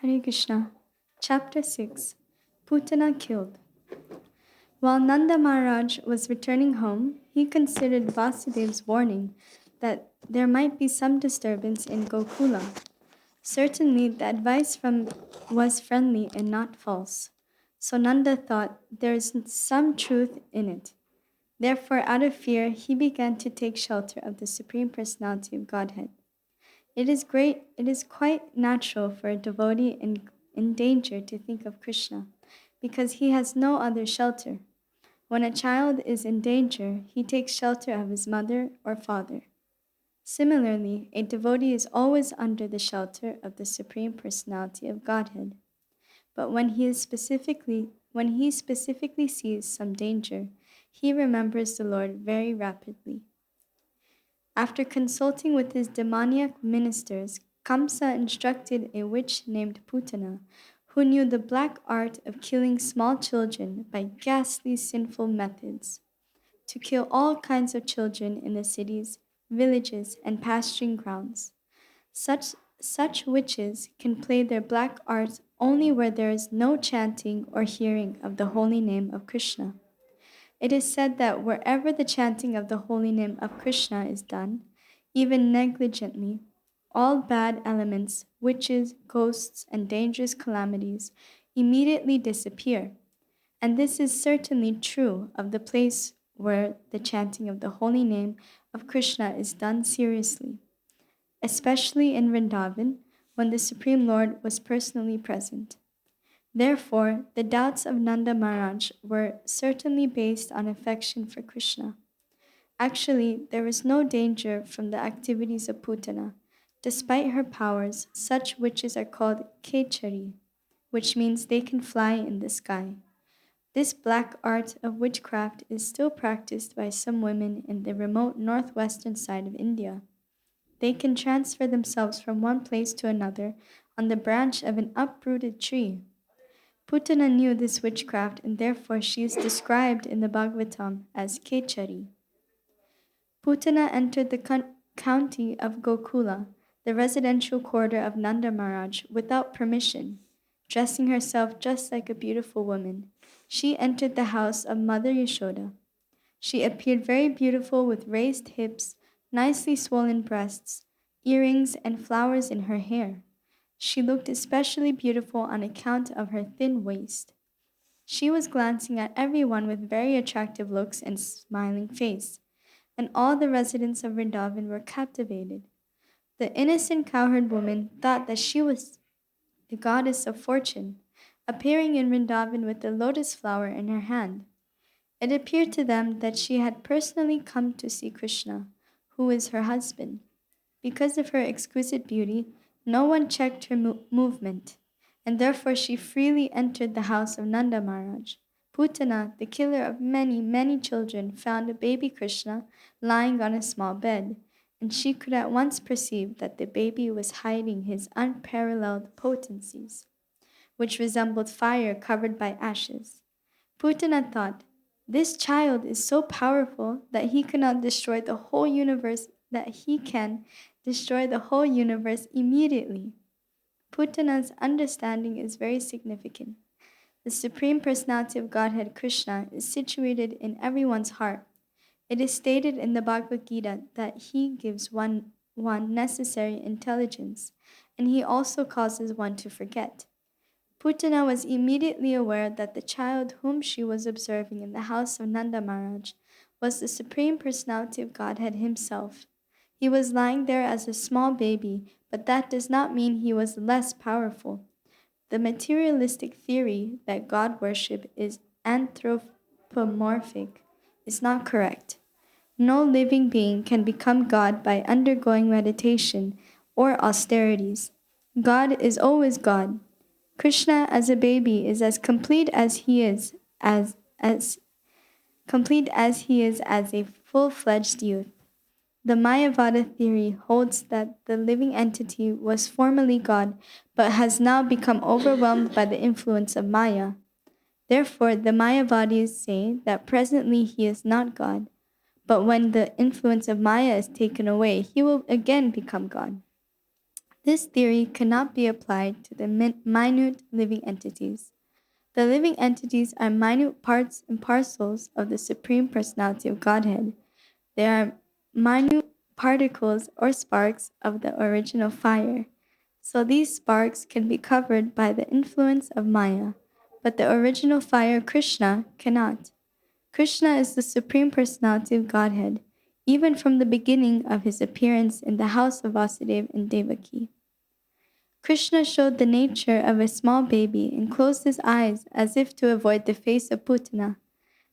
Hare Krishna. Chapter 6. Putana killed. While Nanda Maharaj was returning home, he considered Vasudev's warning that there might be some disturbance in Gokula. Certainly, the advice was friendly and not false. So Nanda thought there is some truth in it. Therefore, out of fear, he began to take shelter of the Supreme Personality of Godhead. It is quite natural for a devotee in danger to think of Krishna, because he has no other shelter. When a child is in danger, he takes shelter of his mother or father. Similarly, a devotee is always under the shelter of the Supreme Personality of Godhead. But when he specifically sees some danger, he remembers the Lord very rapidly. After consulting with his demoniac ministers, Kamsa instructed a witch named Putana, who knew the black art of killing small children by ghastly sinful methods, to kill all kinds of children in the cities, villages, and pasturing grounds. Such witches can play their black arts only where there is no chanting or hearing of the holy name of Krishna. It is said that wherever the chanting of the holy name of Krishna is done, even negligently, all bad elements, witches, ghosts, and dangerous calamities immediately disappear. And this is certainly true of the place where the chanting of the holy name of Krishna is done seriously, especially in Vrindavan, when the Supreme Lord was personally present. Therefore, the doubts of Nanda Maharaj were certainly based on affection for Krishna. Actually, there was no danger from the activities of Putana. Despite her powers, such witches are called Kechari, which means they can fly in the sky. This black art of witchcraft is still practiced by some women in the remote northwestern side of India. They can transfer themselves from one place to another on the branch of an uprooted tree. Putana knew this witchcraft, and therefore she is described in the Bhagavatam as Kechari. Putana entered the county of Gokula, the residential quarter of Nanda Maharaj, without permission. Dressing herself just like a beautiful woman, she entered the house of Mother Yashoda. She appeared very beautiful with raised hips, nicely swollen breasts, earrings, and flowers in her hair. She looked especially beautiful on account of her thin waist. She was glancing at everyone with very attractive looks and smiling face, and all the residents of Vrindavan were captivated. The innocent cowherd woman thought that she was the goddess of fortune, appearing in Vrindavan with a lotus flower in her hand. It appeared to them that she had personally come to see Krishna, who is her husband. Because of her exquisite beauty, no one checked her movement, and therefore she freely entered the house of Nanda Maharaj. Putana, the killer of many, many children, found a baby Krishna lying on a small bed, and she could at once perceive that the baby was hiding his unparalleled potencies, which resembled fire covered by ashes. Putana thought, "This child is so powerful that he cannot destroy the whole universe, that he can destroy the whole universe immediately." Putana's understanding is very significant. The Supreme Personality of Godhead, Krishna, is situated in everyone's heart. It is stated in the Bhagavad-Gita that he gives one necessary intelligence, and he also causes one to forget. Putana was immediately aware that the child whom she was observing in the house of Nanda Maharaj was the Supreme Personality of Godhead himself. He was lying there as a small baby, but that does not mean he was less powerful. The materialistic theory that God worship is anthropomorphic is not correct. No living being can become God by undergoing meditation or austerities. God is always God. Krishna as a baby is as complete as he is as a full-fledged youth. The Mayavada theory holds that the living entity was formerly God, but has now become overwhelmed by the influence of Maya. Therefore, the Mayavadis say that presently he is not God, but when the influence of Maya is taken away, he will again become God. This theory cannot be applied to the minute living entities. The living entities are minute parts and parcels of the Supreme Personality of Godhead. They are minute particles or sparks of the original fire. So these sparks can be covered by the influence of Maya, but the original fire, Krishna, cannot. Krishna is the Supreme Personality of Godhead, even from the beginning of his appearance in the house of Vasudeva and Devaki. Krishna showed the nature of a small baby and closed his eyes as if to avoid the face of Putana.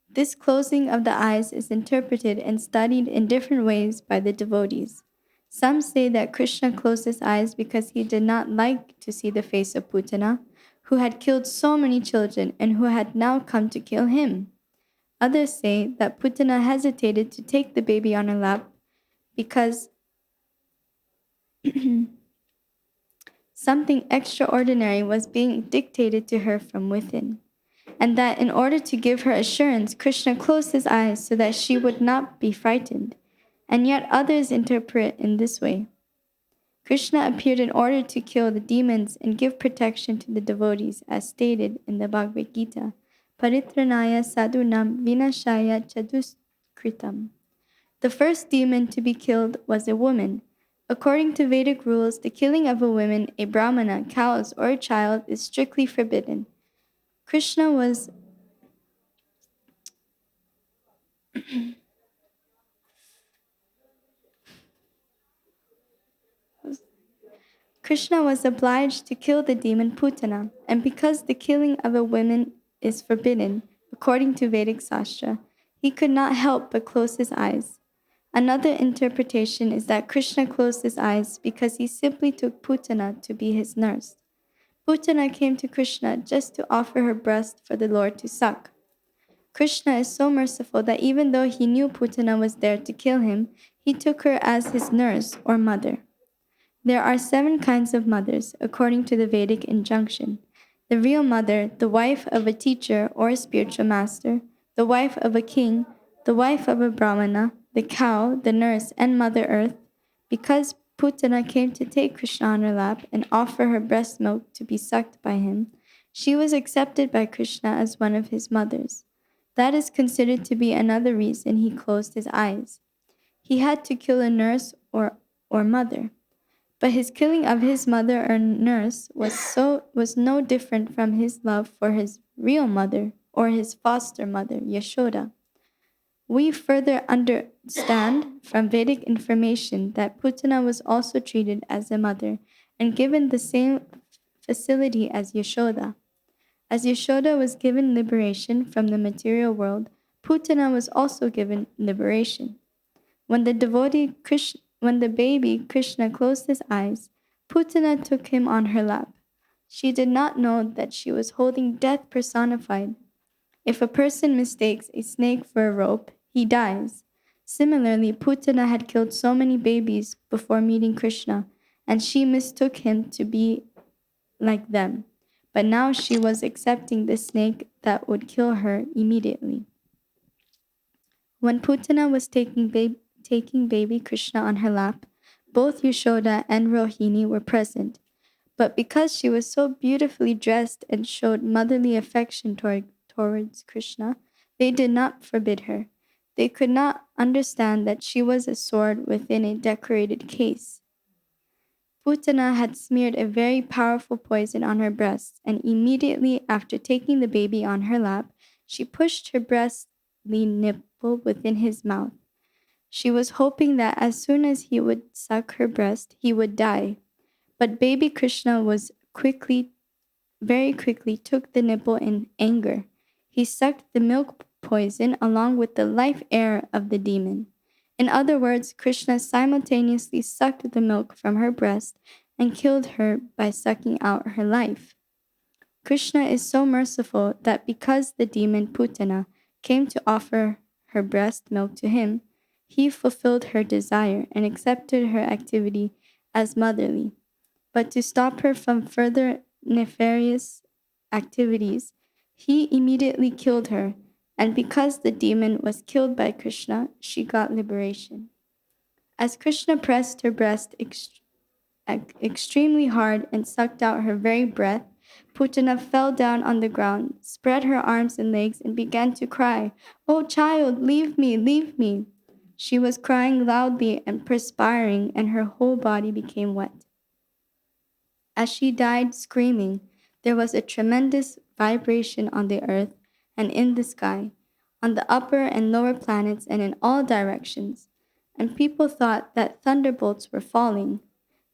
This closing of the eyes is interpreted and studied in different ways by the devotees. Some say that Krishna closed his eyes because he did not like to see the face of Putana, who had killed so many children and who had now come to kill him. Others say that Putana hesitated to take the baby on her lap because something extraordinary was being dictated to her from within, and that in order to give her assurance, Krishna closed his eyes so that she would not be frightened. And yet others interpret in this way. Krishna appeared in order to kill the demons and give protection to the devotees, as stated in the Bhagavad-Gita. Paritranaya sadhunam vinashaya chaduskritam. The first demon to be killed was a woman. According to Vedic rules, the killing of a woman, a brahmana, cows, or a child is strictly forbidden. Krishna was obliged to kill the demon Putana, and because the killing of a woman is forbidden, according to Vedic Sastra, he could not help but close his eyes. Another interpretation is that Krishna closed his eyes because he simply took Putana to be his nurse. Putana came to Krishna just to offer her breast for the Lord to suck. Krishna is so merciful that even though he knew Putana was there to kill him, he took her as his nurse or mother. There are 7 kinds of mothers, according to the Vedic injunction. The real mother, the wife of a teacher or a spiritual master, the wife of a king, the wife of a brahmana, the cow, the nurse, and Mother Earth. Because Putana came to take Krishna on her lap and offer her breast milk to be sucked by him, she was accepted by Krishna as one of his mothers. That is considered to be another reason he closed his eyes. He had to kill a nurse or mother. But his killing of his mother or nurse was no different from his love for his real mother or his foster mother, Yashoda. We further understand from Vedic information that Putana was also treated as a mother and given the same facility as Yashoda. As Yashoda was given liberation from the material world, Putana was also given liberation. When the baby Krishna closed his eyes, Putana took him on her lap. She did not know that she was holding death personified. If a person mistakes a snake for a rope, he dies. Similarly, Putana had killed so many babies before meeting Krishna, and she mistook him to be like them. But now she was accepting the snake that would kill her immediately. When Putana was taking baby Krishna on her lap, both Yashoda and Rohini were present. But because she was so beautifully dressed and showed motherly affection towards Krishna, they did not forbid her. They could not understand that she was a sword within a decorated case. Putana had smeared a very powerful poison on her breasts, and immediately after taking the baby on her lap, she pushed her breastly nipple within his mouth. She was hoping that as soon as he would suck her breast, he would die. But baby Krishna very quickly took the nipple in anger. He sucked the milk poison along with the life air of the demon. In other words, Krishna simultaneously sucked the milk from her breast and killed her by sucking out her life. Krishna is so merciful that because the demon Putana came to offer her breast milk to him, he fulfilled her desire and accepted her activity as motherly. But to stop her from further nefarious activities, he immediately killed her, and because the demon was killed by Krishna, she got liberation. As Krishna pressed her breast extremely hard and sucked out her very breath, Putana fell down on the ground, spread her arms and legs, and began to cry, "Oh, child, leave me, leave me." She was crying loudly and perspiring, and her whole body became wet. As she died screaming, there was a tremendous vibration on the earth and in the sky, on the upper and lower planets and in all directions, and people thought that thunderbolts were falling.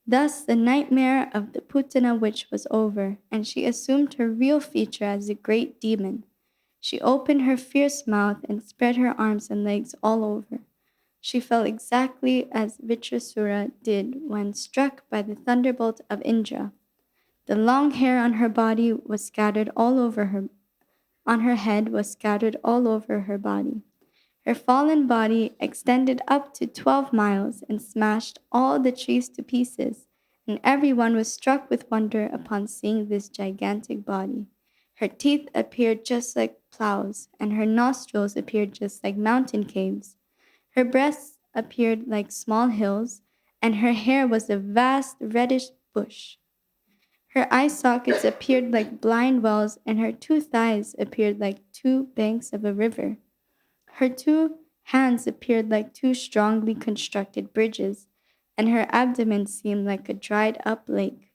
Thus the nightmare of the Putana witch was over, and she assumed her real feature as a great demon. She opened her fierce mouth and spread her arms and legs all over. She fell exactly as Vitrasura did when struck by the thunderbolt of Indra. The long hair on her body was scattered all over her, on her head was scattered all over her body. Her fallen body extended up to 12 miles and smashed all the trees to pieces, and everyone was struck with wonder upon seeing this gigantic body. Her teeth appeared just like plows, and her nostrils appeared just like mountain caves. Her breasts appeared like small hills, and her hair was a vast reddish bush. Her eye sockets appeared like blind wells, and her 2 thighs appeared like 2 banks of a river. Her 2 hands appeared like 2 strongly constructed bridges, and her abdomen seemed like a dried up lake.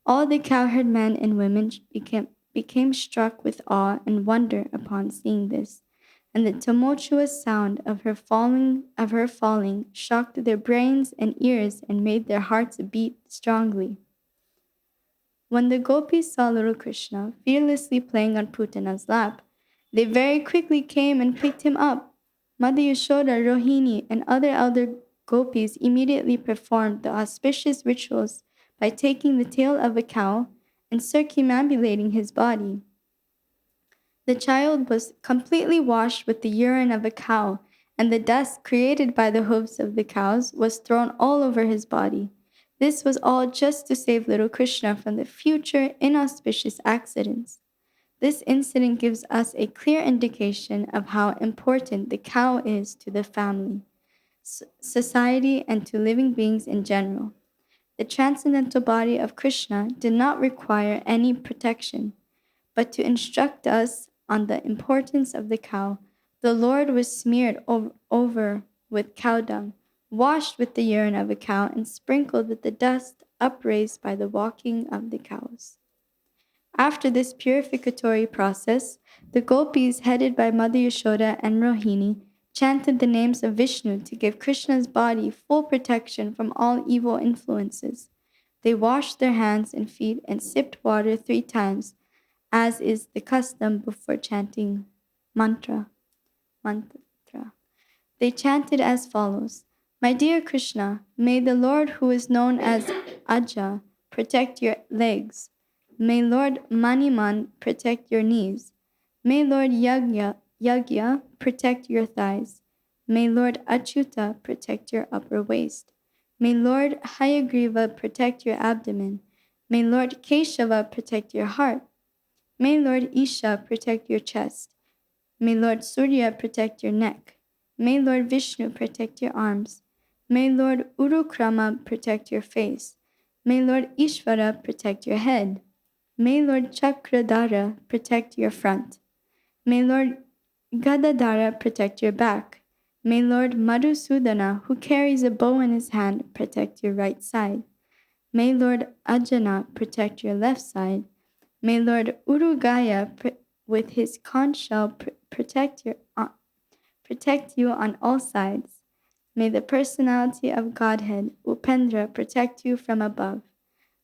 All the cowherd men and women became struck with awe and wonder upon seeing this, and the tumultuous sound of her falling shocked their brains and ears and made their hearts beat strongly. When the gopis saw little Krishna fearlessly playing on Putana's lap, they very quickly came and picked him up. Mother Yashoda, Rohini, and other elder gopis immediately performed the auspicious rituals by taking the tail of a cow and circumambulating his body. The child was completely washed with the urine of a cow, and the dust created by the hooves of the cows was thrown all over his body. This was all just to save little Krishna from the future inauspicious accidents. This incident gives us a clear indication of how important the cow is to the family, society, and to living beings in general. The transcendental body of Krishna did not require any protection, but to instruct us on the importance of the cow, the Lord was smeared over with cow dung, washed with the urine of a cow, and sprinkled with the dust upraised by the walking of the cows. After this purificatory process, the gopis, headed by Mother Yashoda and Rohini, chanted the names of Vishnu to give Krishna's body full protection from all evil influences. They washed their hands and feet and sipped water 3 times, as is the custom before chanting mantra. They chanted as follows: "My dear Krishna, may the Lord who is known as Aja protect your legs. May Lord Maniman protect your knees. May Lord Yagya protect your thighs. May Lord Achyuta protect your upper waist. May Lord Hayagriva protect your abdomen. May Lord Keshava protect your heart. May Lord Isha protect your chest. May Lord Surya protect your neck. May Lord Vishnu protect your arms. May Lord Urukrama protect your face. May Lord Ishvara protect your head. May Lord Chakradhara protect your front. May Lord Gadadhara protect your back. May Lord Madhusudana, who carries a bow in his hand, protect your right side. May Lord Ajana protect your left side. May Lord Urugaya with his conch shell protect you on all sides. May the personality of Godhead, Upendra, protect you from above.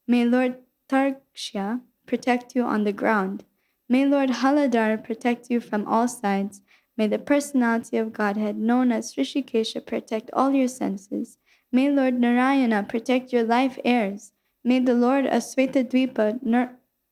May Lord Tarksha protect you on the ground. May Lord Haladar protect you from all sides. May the personality of Godhead, known as Rishikesha, protect all your senses. May Lord Narayana protect your life airs. May the Lord of Svetadvipa,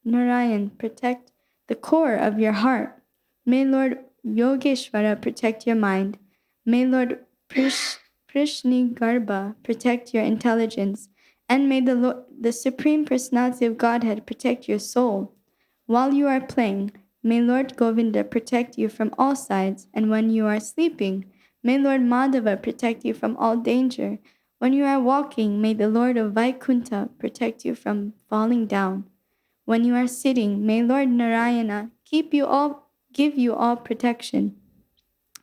Narayan, protect the core of your heart. May Lord Yogeshvara protect your mind. May Lord Prishnigarbha protect your intelligence. And may the Supreme Personality of Godhead protect your soul. While you are playing, may Lord Govinda protect you from all sides. And when you are sleeping, may Lord Madhava protect you from all danger. When you are walking, may the Lord of Vaikunta protect you from falling down. When you are sitting, may Lord Narayana give you all protection.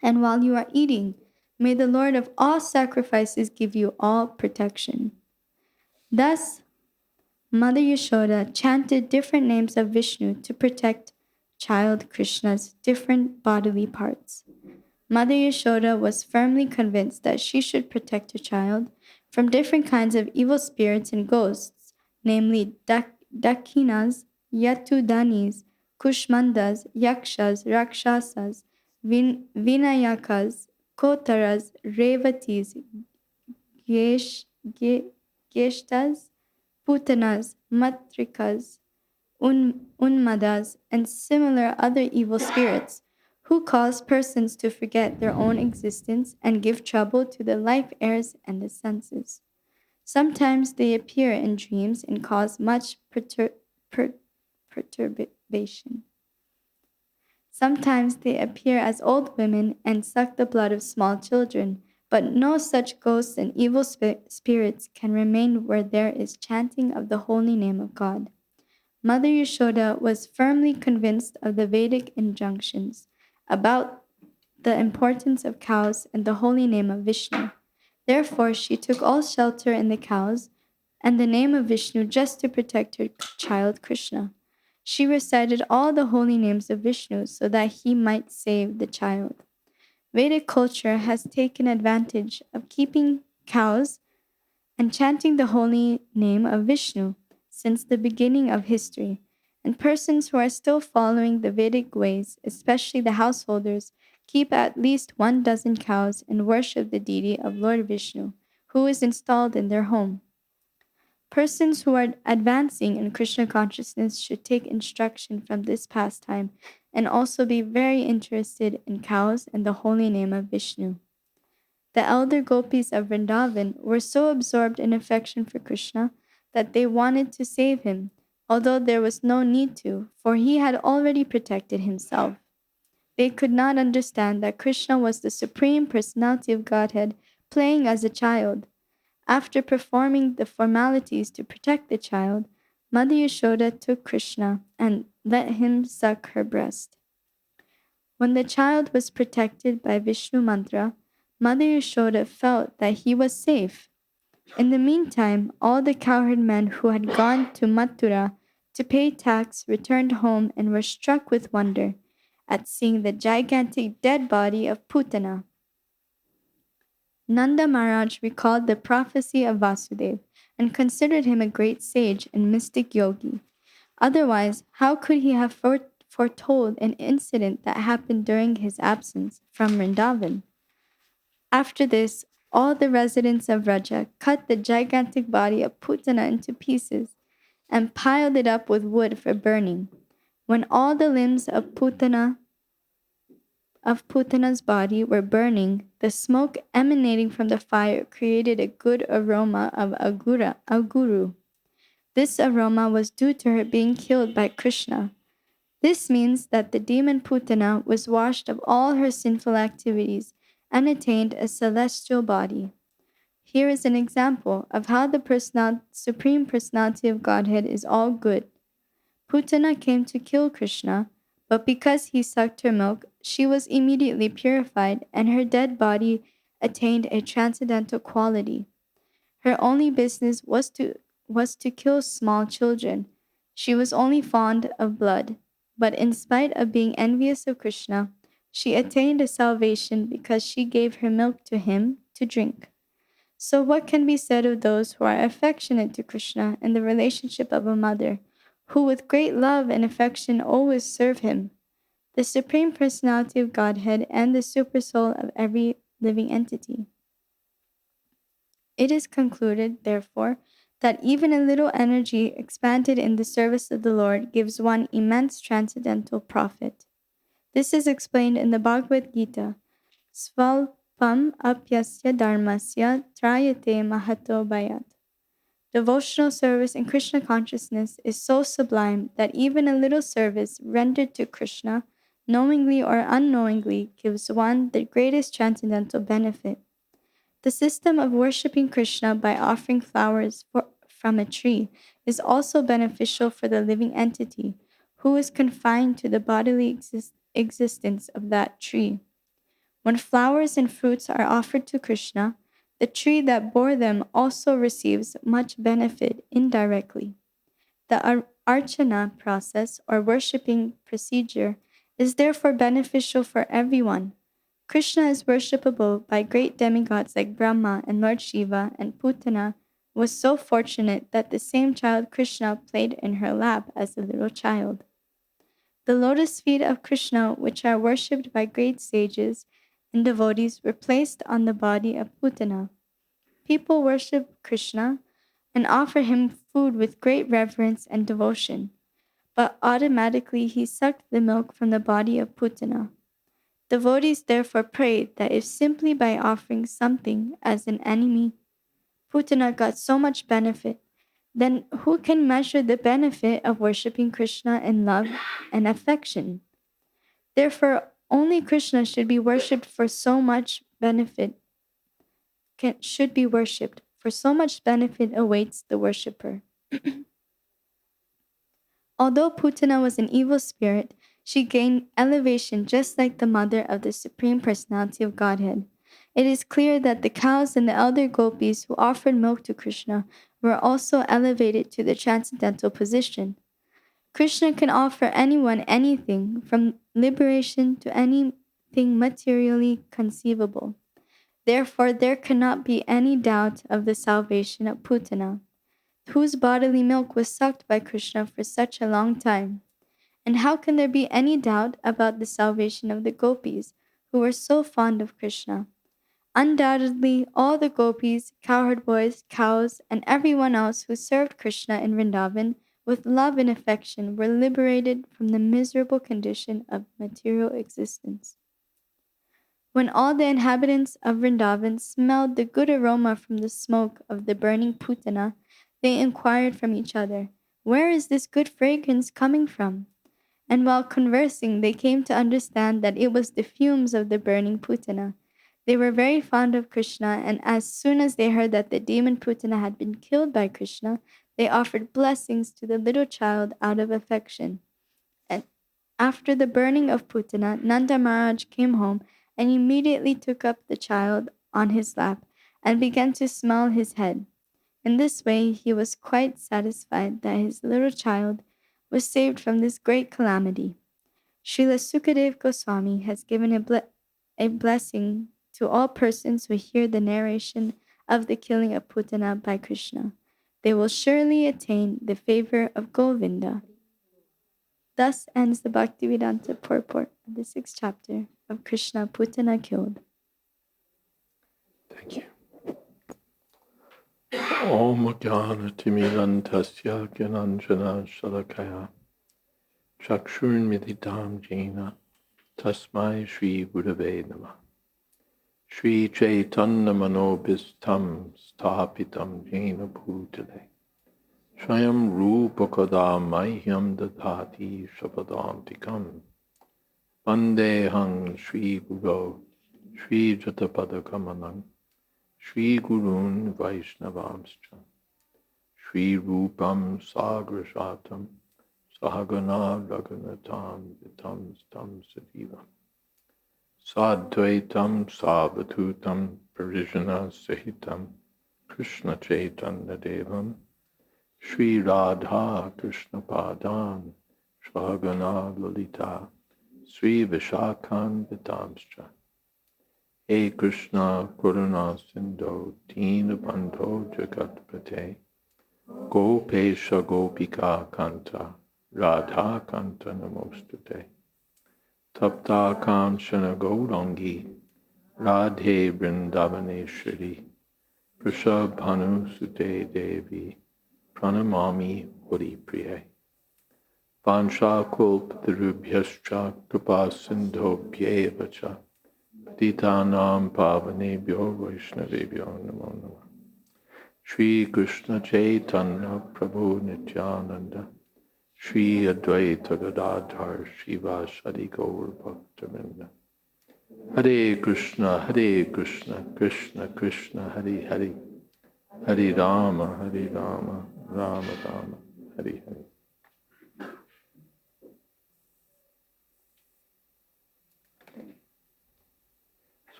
And while you are eating, may the Lord of all sacrifices give you all protection. Thus, Mother Yashoda chanted different names of Vishnu to protect child Krishna's different bodily parts. Mother Yashoda was firmly convinced that she should protect her child from different kinds of evil spirits and ghosts, namely Dakinas, Yatudanis, Kushmandas, Yakshas, Rakshasas, Vinayakas, Kotaras, Revatis, Geshtas, Putanas, Matrikas, Unmadas, and similar other evil spirits who cause persons to forget their own existence and give trouble to the life heirs and the senses. Sometimes they appear in dreams and cause much perturbation. Sometimes they appear as old women and suck the blood of small children, but no such ghosts and evil spirits can remain where there is chanting of the holy name of God. Mother Yashoda was firmly convinced of the Vedic injunctions about the importance of cows and the holy name of Vishnu. Therefore, she took all shelter in the cows and the name of Vishnu just to protect her child Krishna. She recited all the holy names of Vishnu so that he might save the child. Vedic culture has taken advantage of keeping cows and chanting the holy name of Vishnu since the beginning of history, and persons who are still following the Vedic ways, especially the householders, keep at least 12 cows and worship the deity of Lord Vishnu, who is installed in their home. Persons who are advancing in Krishna consciousness should take instruction from this pastime and also be very interested in cows and the holy name of Vishnu. The elder gopis of Vrindavan were so absorbed in affection for Krishna that they wanted to save him, although there was no need to, for he had already protected himself. They could not understand that Krishna was the Supreme Personality of Godhead playing as a child. After performing the formalities to protect the child, Mother Yashoda took Krishna and let him suck her breast. When the child was protected by Vishnu mantra, Mother Yashoda felt that he was safe. In the meantime, all the cowherd men who had gone to Mathura to pay tax returned home and were struck with wonder at seeing the gigantic dead body of Putana. Nanda Maharaj recalled the prophecy of Vasudev and considered him a great sage and mystic yogi. Otherwise, how could he have foretold an incident that happened during his absence from Vrindavan? After this, all the residents of Vraja cut the gigantic body of Putana into pieces and piled it up with wood for burning. When all the limbs of Putana's body were burning, the smoke emanating from the fire created a good aroma of aguru. This aroma was due to her being killed by Krishna. This means that the demon Putana was washed of all her sinful activities and attained a celestial body. Here is an example of how the Supreme Personality of Godhead is all good. Putana came to kill Krishna, but because he sucked her milk, she was immediately purified and her dead body attained a transcendental quality. Her only business was to kill small children. She was only fond of blood, but in spite of being envious of Krishna, she attained a salvation because she gave her milk to him to drink. So what can be said of those who are affectionate to Krishna in the relationship of a mother, who with great love and affection always serve him, the Supreme Personality of Godhead and the Supersoul of every living entity? It is concluded, therefore, that even a little energy expanded in the service of the Lord gives one immense transcendental profit. This is explained in the Bhagavad-Gita. Svalpam apyasya dharmasya trayate mahato bhayat. Devotional service in Krishna consciousness is so sublime that even a little service rendered to Krishna, knowingly or unknowingly, gives one the greatest transcendental benefit. The system of worshipping Krishna by offering flowers from a tree is also beneficial for the living entity who is confined to the bodily existence of that tree. When flowers and fruits are offered to Krishna, the tree that bore them also receives much benefit indirectly. The archana process, or worshipping procedure, is therefore beneficial for everyone. Krishna is worshipable by great demigods like Brahma and Lord Shiva, and Putana was so fortunate that the same child Krishna played in her lap as a little child. The lotus feet of Krishna, which are worshipped by great sages and devotees, were placed on the body of Putana. People worship Krishna and offer him food with great reverence and devotion, but automatically he sucked the milk from the body of Putana. Devotees therefore prayed that if simply by offering something as an enemy, Putana got so much benefit, then who can measure the benefit of worshipping Krishna in love and affection? Therefore, only Krishna should be worshipped for so much benefit awaits the worshipper. Although Putana was an evil spirit, she gained elevation just like the mother of the Supreme Personality of Godhead. It is clear that the cows and the elder gopis who offered milk to Krishna were also elevated to the transcendental position. Krishna can offer anyone anything, from liberation to anything materially conceivable. Therefore, there cannot be any doubt of the salvation of Putana, whose bodily milk was sucked by Krishna for such a long time. And how can there be any doubt about the salvation of the gopis, who were so fond of Krishna? Undoubtedly, all the gopis, cowherd boys, cows, and everyone else who served Krishna in Vrindavan with love and affection were liberated from the miserable condition of material existence. When all the inhabitants of Vrindavan smelled the good aroma from the smoke of the burning Putana, they inquired from each other, "Where is this good fragrance coming from?" And while conversing, they came to understand that it was the fumes of the burning Putana. They were very fond of Krishna, and as soon as they heard that the demon Putana had been killed by Krishna, they offered blessings to the little child out of affection. And after the burning of Putana, Nanda Maharaj came home and immediately took up the child on his lap and began to smell his head. In this way, he was quite satisfied that his little child was saved from this great calamity. Srila Sukadev Goswami has given a blessing to all persons who hear the narration of the killing of Putana by Krishna. They will surely attain the favor of Govinda. Thus ends the Bhakti-Vedanta purport of the 6th chapter of Krishna Putana Killed. Thank you. Om Jnana Timirantasya Gyananjana Shalakaya Chakshurmilitam Jena Tasmai Shri Gurave Namah Shri Chaitanya Manobhistam Sthapitam Jena Bhutale Swayam Rupakada Mahyam Dadhati Shapadantikam Vandehang Shri Guru Shri Jatapadakamanam Shri Gurun Vaishnavamscha Shri Rupam Sagrashatam Sahagana Raghunatam Vitam Stam Sadivam Sadvaitam Savatutam Parijana Sahitam Krishna Chaitanya Devam Shri Radha Krishna Padan Sahagana Lalita Sri Vishakhan Vitamscha Hey Krishna Karuna Sindhu Deen Bandho Jagatpate Gopesha Gopika Kanta Radha Kanta Namostate Tapta Kanchana Gaurangi Radhe Vrindavaneshwari Prishabhanu Sute Devi Pranamami Hari Priye Vansha Kulpatarubhyascha Kripa Sindho Bhyevacha Patitanam Pavanebhyo Vaishnavebhyo Namo Namah Shri Krishna Chaitanya Prabhu Nityananda Shri Advaita Gadadhar Shiva Shadi Gaur Bhaktivinoda Hare Krishna, Krishna Krishna, Hare Hare, Hare Rama, Rama Rama, Hare Hare.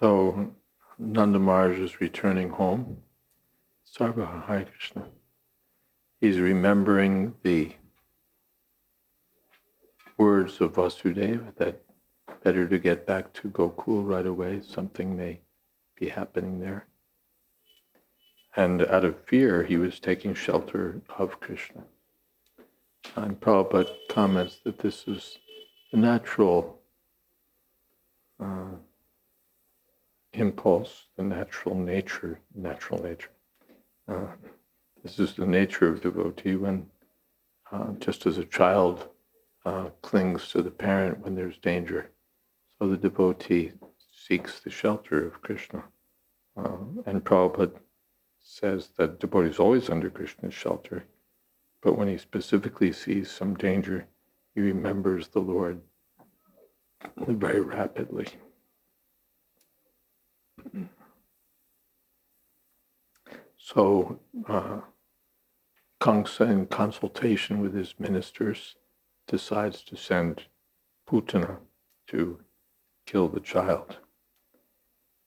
So Nanda Maharaj is returning home. Sarva Hare Krishna. He's remembering the words of Vasudeva that better to get back to Gokul right away. Something may be happening there. And out of fear, he was taking shelter of Krishna. And Prabhupada comments that this is the natural impulse, the natural nature. This is the nature of devotee when, just as a child clings to the parent when there's danger, so the devotee seeks the shelter of Krishna. And Prabhupada says that devotee is always under Krishna's shelter, but when he specifically sees some danger, he remembers the Lord very rapidly. So Kamsa, in consultation with his ministers, decides to send Putana to kill the child.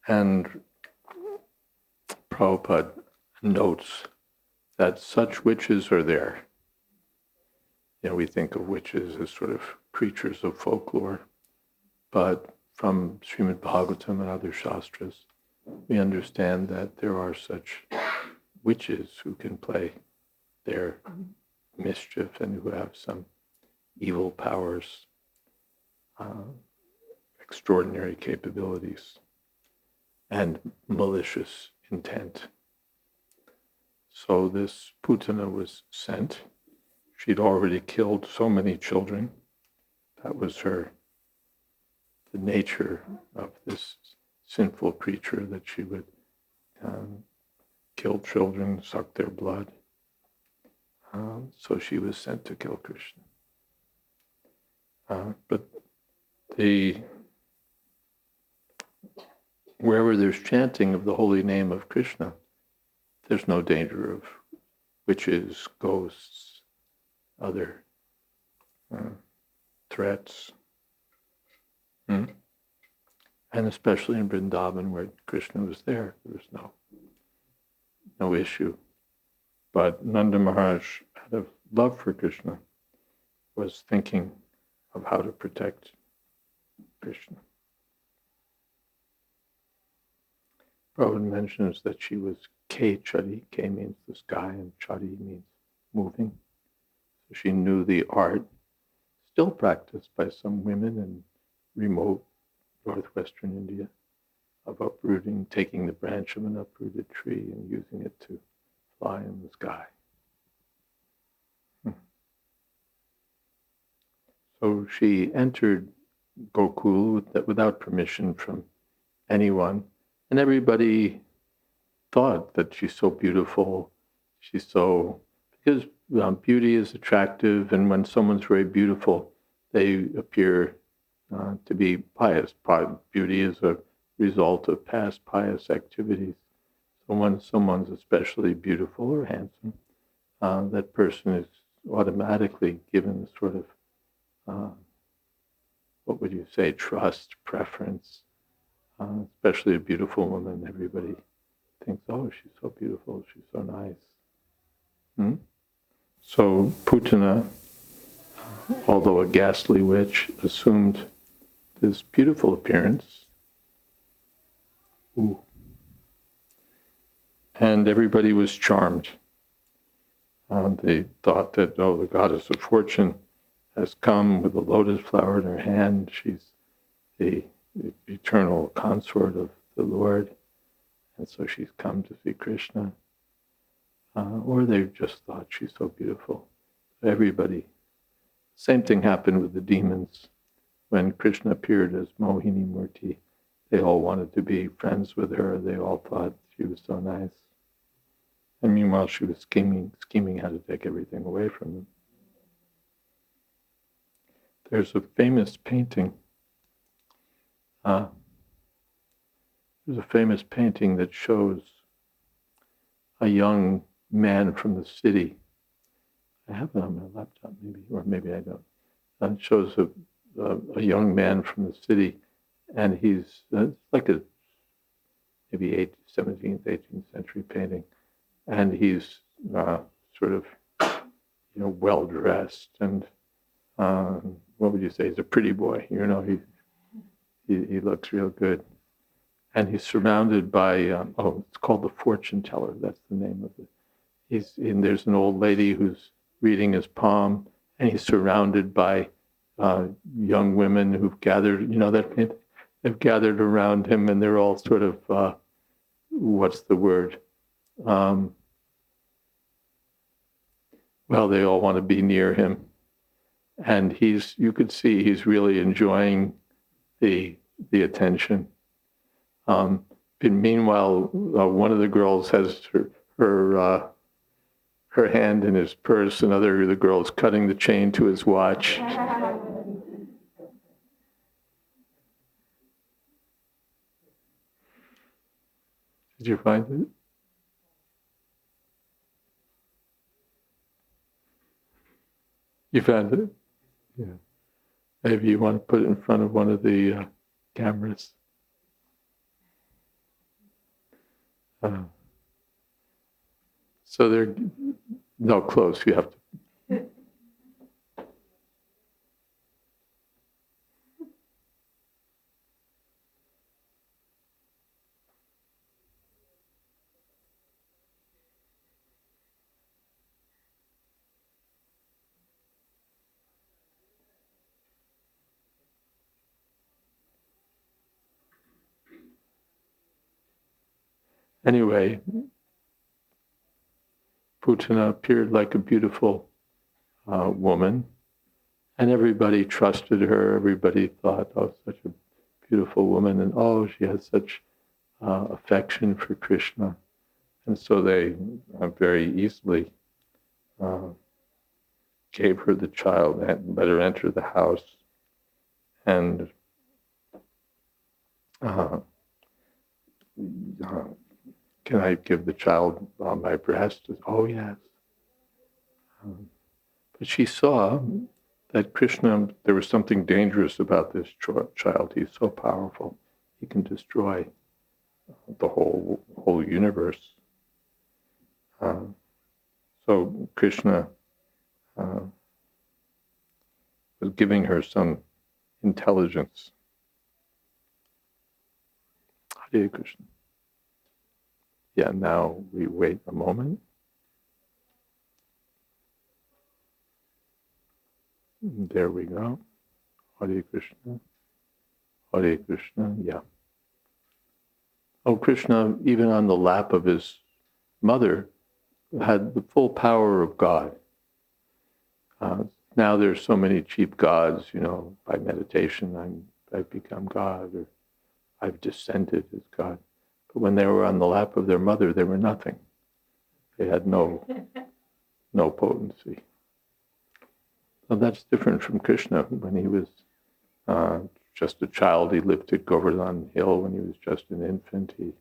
And Prabhupada notes that such witches are there. You know, we think of witches as sort of creatures of folklore, but from Srimad Bhagavatam and other Shastras, we understand that there are such witches who can play their mischief and who have some evil powers, extraordinary capabilities, and malicious intent. So this Putana was sent. She'd already killed so many children. That was the nature of this sinful creature, that she would kill children, suck their blood. So she was sent to kill Krishna. But wherever there's chanting of the holy name of Krishna, there's no danger of witches, ghosts, other threats. And especially in Vrindavan, where Krishna was there was no issue. But Nanda Maharaj, out of love for Krishna, was thinking of how to protect Krishna. Prabhupada mentions that she was K Chari. K means the sky and Chari means moving. So she knew the art, still practiced by some women in remote northwestern India, of uprooting, taking the branch of an uprooted tree and using it to fly in the sky. So she entered Gokul without permission from anyone, and everybody thought that she's so beautiful, because beauty is attractive, and when someone's very beautiful, they appear to be pious. Beauty is a result of past pious activities. So when someone's especially beautiful or handsome, that person is automatically given sort of, what would you say, trust, preference, especially a beautiful woman. Everybody thinks, oh, she's so beautiful, she's so nice. So Putana, although a ghastly witch, assumed this beautiful appearance. And everybody was charmed. They thought that, the goddess of fortune has come with a lotus flower in her hand. She's the eternal consort of the Lord. And so she's come to see Krishna. Or they just thought she's so beautiful. Everybody. Same thing happened with the demons. When Krishna appeared as Mohini Murti, they all wanted to be friends with her. They all thought she was so nice. And meanwhile, she was scheming how to take everything away from them. There's a famous painting there's a famous painting that shows a young man from the city. I have it on my laptop, maybe, or maybe I don't. It shows a young man from the city, and he's like a maybe 17th, 18th century painting, and he's sort of, well dressed, and what would you say? He's a pretty boy. He looks real good, and he's surrounded by it's called the fortune teller. That's the name of it. There's an old lady who's reading his palm, and he's surrounded by young women who've gathered. They've gathered around him, and they're all sort of what's the word? They all want to be near him, and you could see he's really enjoying the attention. Meanwhile, one of the girls has her hand in his purse. Another of the girls cutting the chain to his watch. Did you find it? You found it? Yeah. Maybe you want to put it in front of one of the cameras. So they're no close. You have to. Anyway, Putana appeared like a beautiful woman, and everybody trusted her. Everybody thought, oh, such a beautiful woman, and oh, she has such affection for Krishna. And so they very easily gave her the child and let her enter the house. And can I give the child on my breast? Oh, yes. But she saw that Krishna, there was something dangerous about this child. He's so powerful. He can destroy the whole universe. So Krishna was giving her some intelligence. Hare Krishna. Yeah, now we wait a moment. There we go. Hare Krishna. Hare Krishna, yeah. Oh, Krishna, even on the lap of his mother, had the full power of God. Now there's so many cheap gods, by meditation I've become God, or I've descended as God. But when they were on the lap of their mother, they were nothing. They had no potency. So that's different from Krishna. When he was just a child, he lifted Govardhan Hill. When he was just an infant, he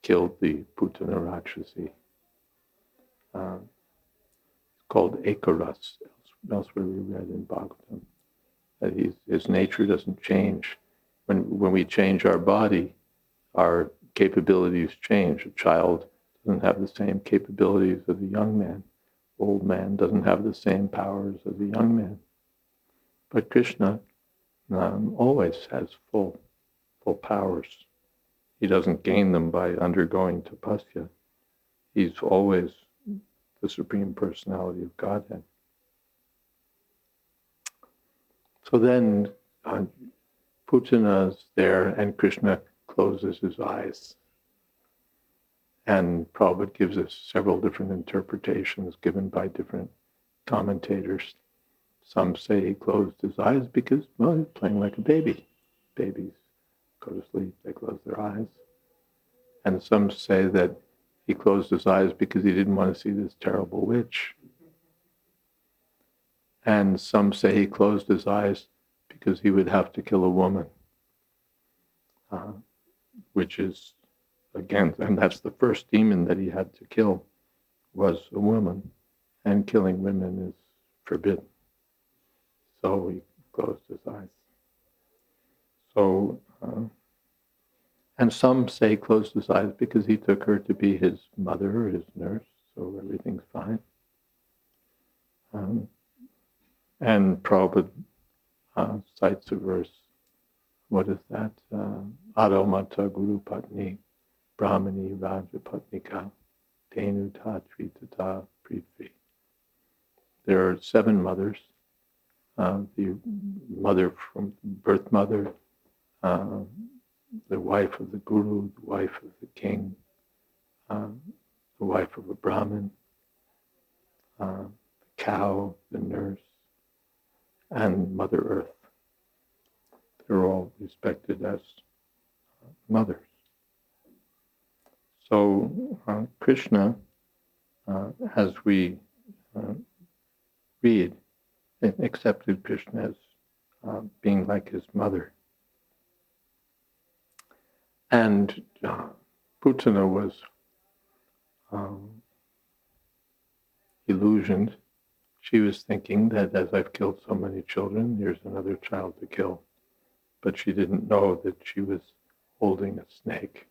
killed the Putana Rakshasi. It's called Ekaras. Elsewhere we read in Bhagavatam that his nature doesn't change. When we change our body, our capabilities change. A child doesn't have the same capabilities as a young man. Old man doesn't have the same powers as a young man. But Krishna always has full powers. He doesn't gain them by undergoing tapasya. He's always the Supreme Personality of Godhead. So then Putana's there and Krishna closes his eyes. And Prabhupada gives us several different interpretations given by different commentators. Some say he closed his eyes because, he's playing like a baby. Babies go to sleep, they close their eyes. And some say that he closed his eyes because he didn't want to see this terrible witch. And some say he closed his eyes because he would have to kill a woman, which is, again, and that's the first demon that he had to kill, was a woman, and killing women is forbidden. So he closed his eyes. So, and some say closed his eyes because he took her to be his mother or his nurse, so everything's fine. And Prabhupada cites a verse. What is that? Adamata Guru Patni Brahmani Rajapatnika Tenu Tatri Tata Prithvi. There are 7 mothers. The mother from birth mother, the wife of the guru, the wife of the king, the wife of a Brahmin, the cow, the nurse, and Mother Earth. They're all respected as mothers. So Krishna, as we read, accepted Krishna as being like his mother. And Putana was illusioned. She was thinking that as I've killed so many children, here's another child to kill. But she didn't know that she was holding a snake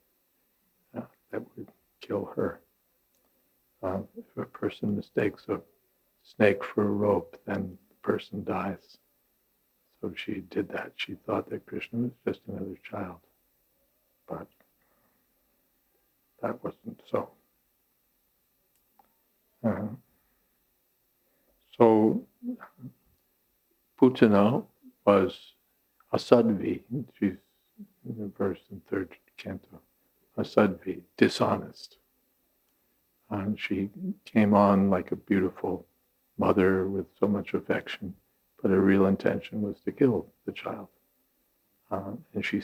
that would kill her. If a person mistakes a snake for a rope, then the person dies. So she did that. She thought that Krishna was just another child. But that wasn't so. So Putana was a sadhvi. She's in the verse in 3rd canto. A sadhvi, dishonest. And she came on like a beautiful mother with so much affection, but her real intention was to kill the child. And she'd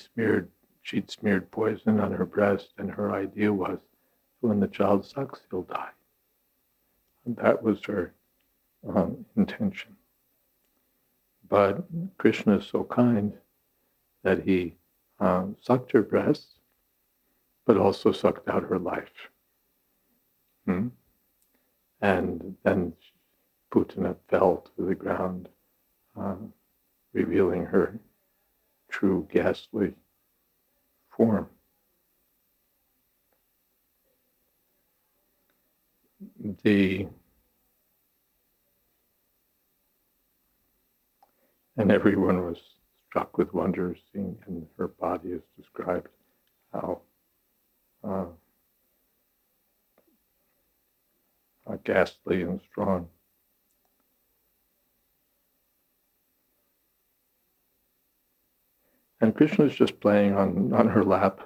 smeared poison on her breast, and her idea was, when the child sucks, he'll die. And that was her intention. But Krishna is so kind that he sucked her breast, but also sucked out her life. And then Putana fell to the ground, revealing her true ghastly form. And everyone was struck with wonder, seeing in her body is described how ghastly and strong. And Krishna is just playing on her lap,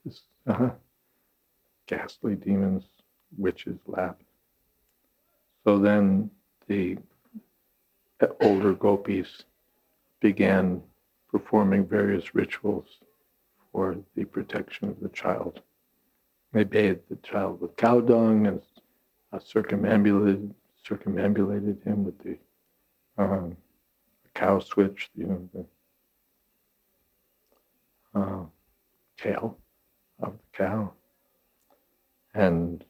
this ghastly demon's witch's lap. So then the older gopis began performing various rituals for the protection of the child. They bathed the child with cow dung and circumambulated him with the cow switch, the tail of the cow. And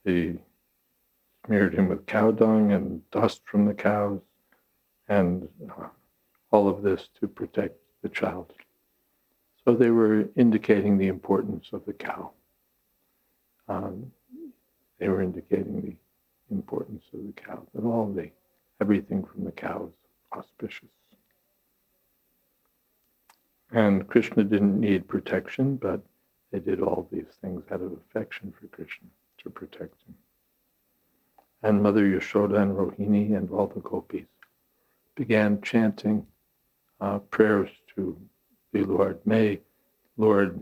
they smeared him with cow dung and dust from the cows, and all of this to protect the child. So they were indicating the importance of the cow. They were indicating the importance of the cow, that everything from the cow is auspicious. And Krishna didn't need protection, but they did all these things out of affection for Krishna to protect him. And Mother Yashoda and Rohini and all the gopis began chanting prayers to the Lord. May Lord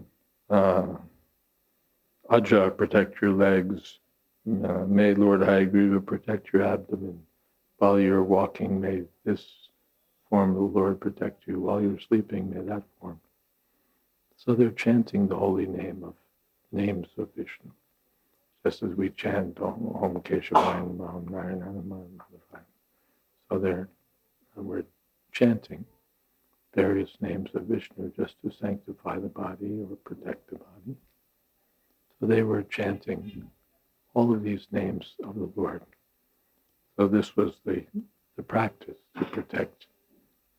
Aja protect your legs. May Lord Hayagriva protect your abdomen. While you're walking, may this form of the Lord protect you. While you're sleeping, may that form. So they're chanting the holy names of Vishnu, just as we chant Om Keshavaya Namaha, Om Narayana Namaha. So we're chanting various names of Vishnu just to sanctify the body or protect the body. So they were chanting all of these names of the Lord. So this was the practice to protect,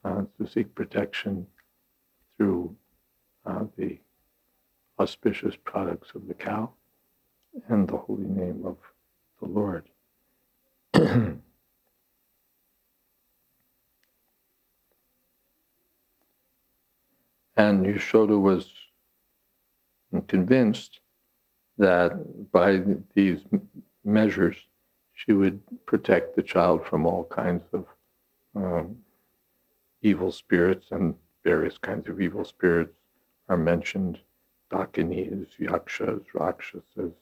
to seek protection through the auspicious products of the cow and the holy name of the Lord. And Yashoda was convinced that by these measures, she would protect the child from all kinds of evil spirits, and various kinds of evil spirits are mentioned: Dakinis, Yakshas, Rakshasas,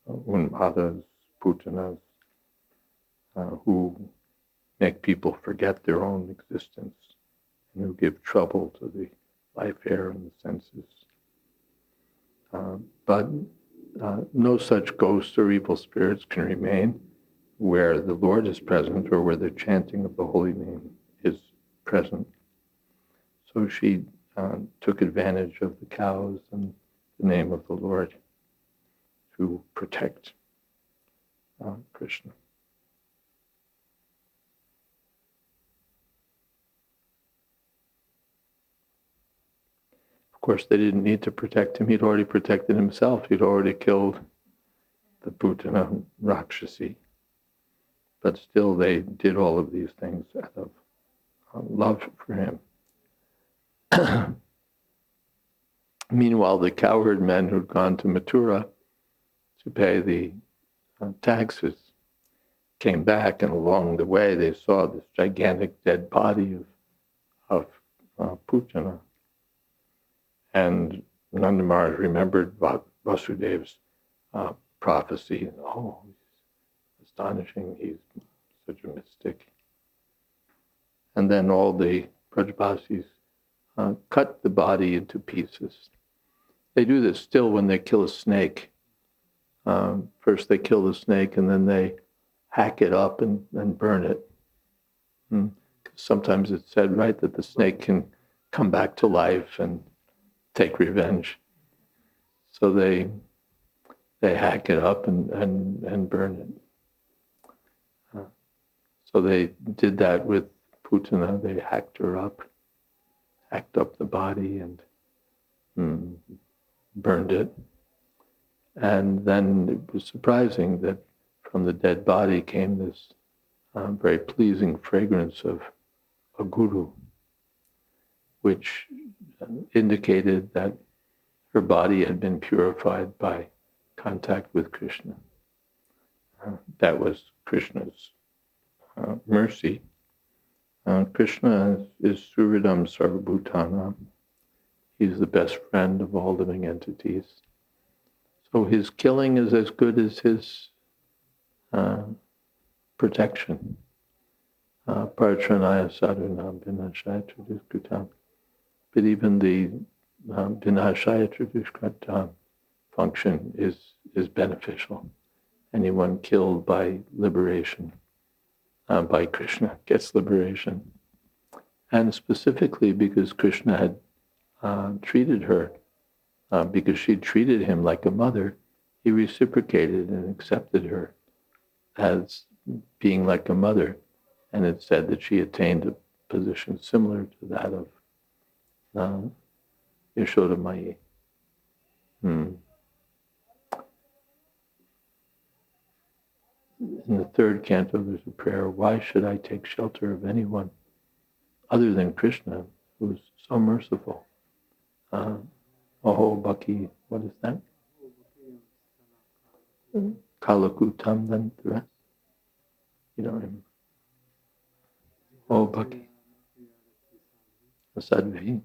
Unmadas, Putanas, who make people forget their own existence and who give trouble to the life, air, and the senses. But no such ghosts or evil spirits can remain where the Lord is present or where the chanting of the holy name is present. So she took advantage of the cows and the name of the Lord to protect Krishna. Of course, they didn't need to protect him. He'd already protected himself. He'd already killed the Putana Rakshasi. But still, they did all of these things out of love for him. Meanwhile, the cowherd men who'd gone to Mathura to pay the taxes came back, and along the way they saw this gigantic dead body of Putana. And Nanda Maharaj remembered Vasudev's prophecy. Oh, he's astonishing, he's such a mystic. And then all the Brajbasis cut the body into pieces. They do this still when they kill a snake. First they kill the snake and then they hack it up and burn it. Sometimes it's said, right, that the snake can come back to life and take revenge. So they hack it up and burn it. So they did that with Putana. They hacked up the body and burned it. And then it was surprising that from the dead body came this very pleasing fragrance of a guru, which indicated that her body had been purified by contact with Krishna. That was Krishna's mercy. Krishna is Suridam Sarvabhutanam. He's the best friend of all living entities. So his killing is as good as his protection. Paratranaya sadhunam vinashaya tradishkutam. But even the vinashaya tradishkutam function is beneficial. Anyone killed by liberation, by Krishna, gets liberation. And specifically because Krishna had treated her, because she treated him like a mother, he reciprocated and accepted her as being like a mother. And it said that she attained a position similar to that of Yashoda Mai. In the third canto, there's a prayer: why should I take shelter of anyone other than Krishna, who is so merciful? Aho Bhakti, what is that? Kalakutam, then the rest? You don't remember. Oh Bhakti. Sadvi.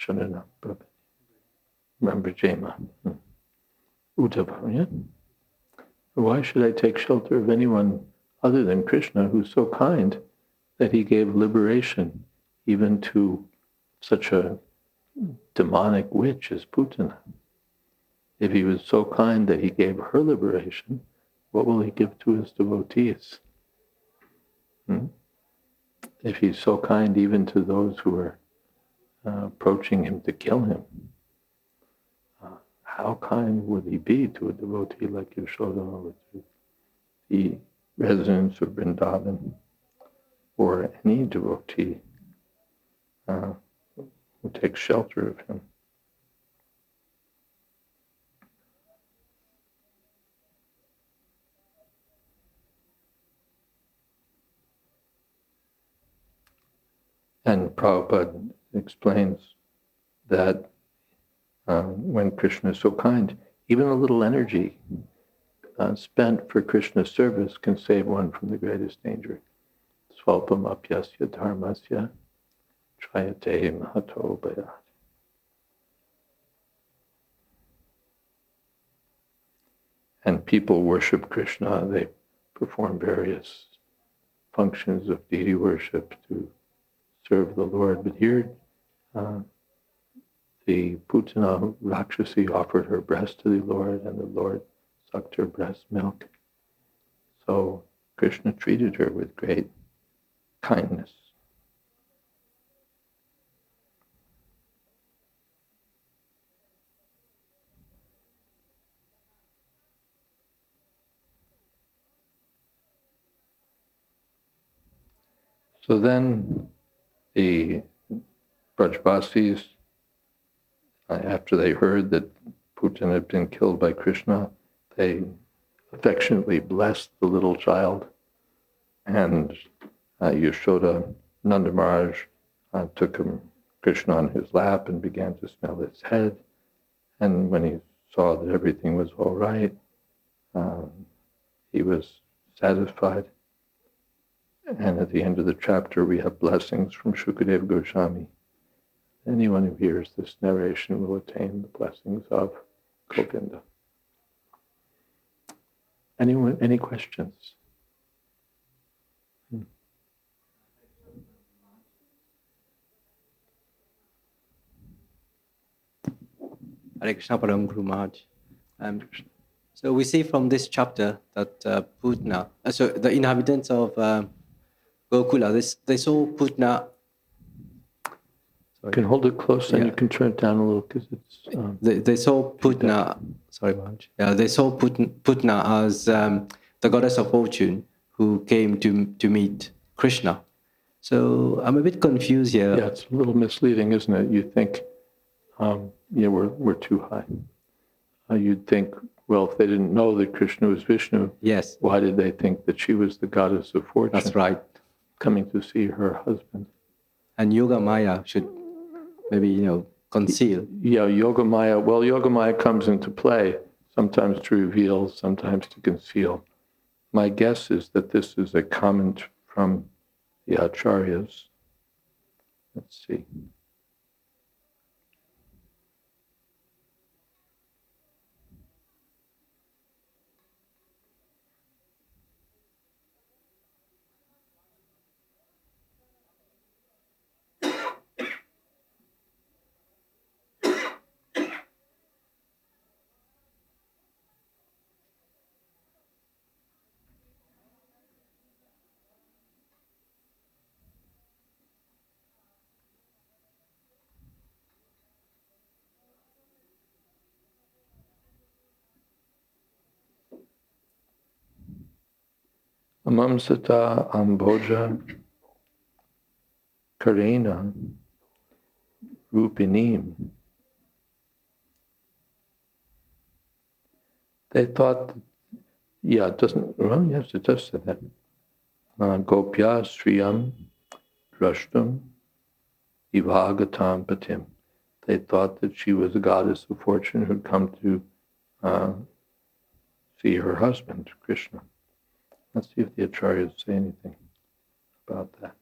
Shanana Prabhu. Remember Jema. Uddhava, yeah? Why should I take shelter of anyone other than Krishna, who's so kind that he gave liberation even to such a demonic witch as Putana? If he was so kind that he gave her liberation, what will he give to his devotees? If he's so kind even to those who are approaching him to kill him, how kind would he be to a devotee like Yashoda or to the residents of Vrindavan or any devotee who takes shelter of him? And Prabhupada explains that when Krishna is so kind, even a little energy spent for Krishna's service can save one from the greatest danger. Swalpam apyasya dharmasya trayate mahato bhayat. And people worship Krishna. They perform various functions of deity worship to serve the Lord. But here, the Putana Rakshasi offered her breast to the Lord, and the Lord sucked her breast milk. So Krishna treated her with great kindness. So then the Brajvasis, after they heard that Putana had been killed by Krishna, they affectionately blessed the little child. And Yashoda, Nanda Maharaj took Krishna on his lap and began to smell his head. And when he saw that everything was all right, he was satisfied. And at the end of the chapter, we have blessings from Shukadev Goswami. Anyone who hears this narration will attain the blessings of Govinda. Anyone, any questions? Hare Krishna Param Guru Maharaj. So we see from this chapter that Putna, so the inhabitants of Gokula, they saw Putna. You can hold it close and you can turn it down a little because it's... They saw Putna, sorry Maharaj. Yeah, they saw Putna as the goddess of fortune who came to meet Krishna. So I'm a bit confused here. Yeah, it's a little misleading, isn't it? You think, we're too high. You'd think, well, if they didn't know that Krishna was Vishnu, yes, why did they think that she was the goddess of fortune? That's right. Coming to see her husband. And Yoga Maya should maybe, conceal. Yeah, Yoga Maya comes into play, sometimes to reveal, sometimes to conceal. My guess is that this is a comment from the Acharyas. Let's see. Amamsata Amboja Karena Rupinim. They thought, it doesn't, well, yes, it does say that. Gopya Sriyam Drashtam Ivagatam Patim. They thought that she was a goddess of fortune who'd come to see her husband, Krishna. Let's see if the Acharyas say anything about that.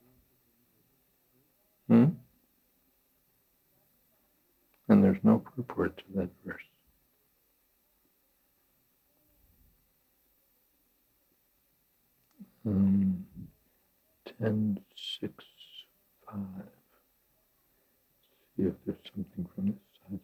And there's no purport to that verse. Um, 10, 6, 5. See if there's something from this side.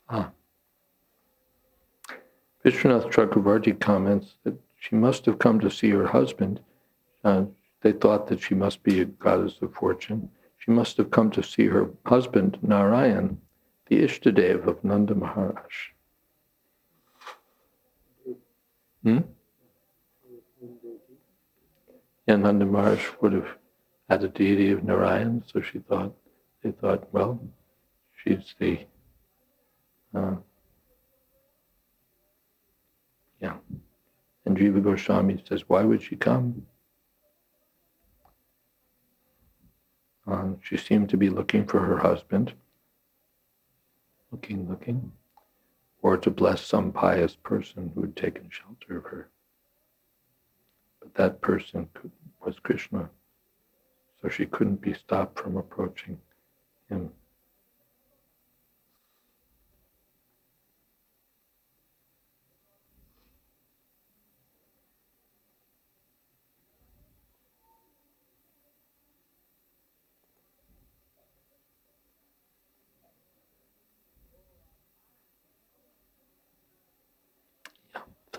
Vishwanath Chakravarti comments that she must have come to see her husband. They thought that she must be a goddess of fortune. She must have come to see her husband, Narayan, the Ishtadev of Nanda Maharaj. And Nanda Maharaj would have had a deity of Narayan, so they thought, well, she's the, And Jiva Goswami says, why would she come? She seemed to be looking for her husband, looking, or to bless some pious person who had taken shelter of her. But that person was Krishna, so she couldn't be stopped from approaching him.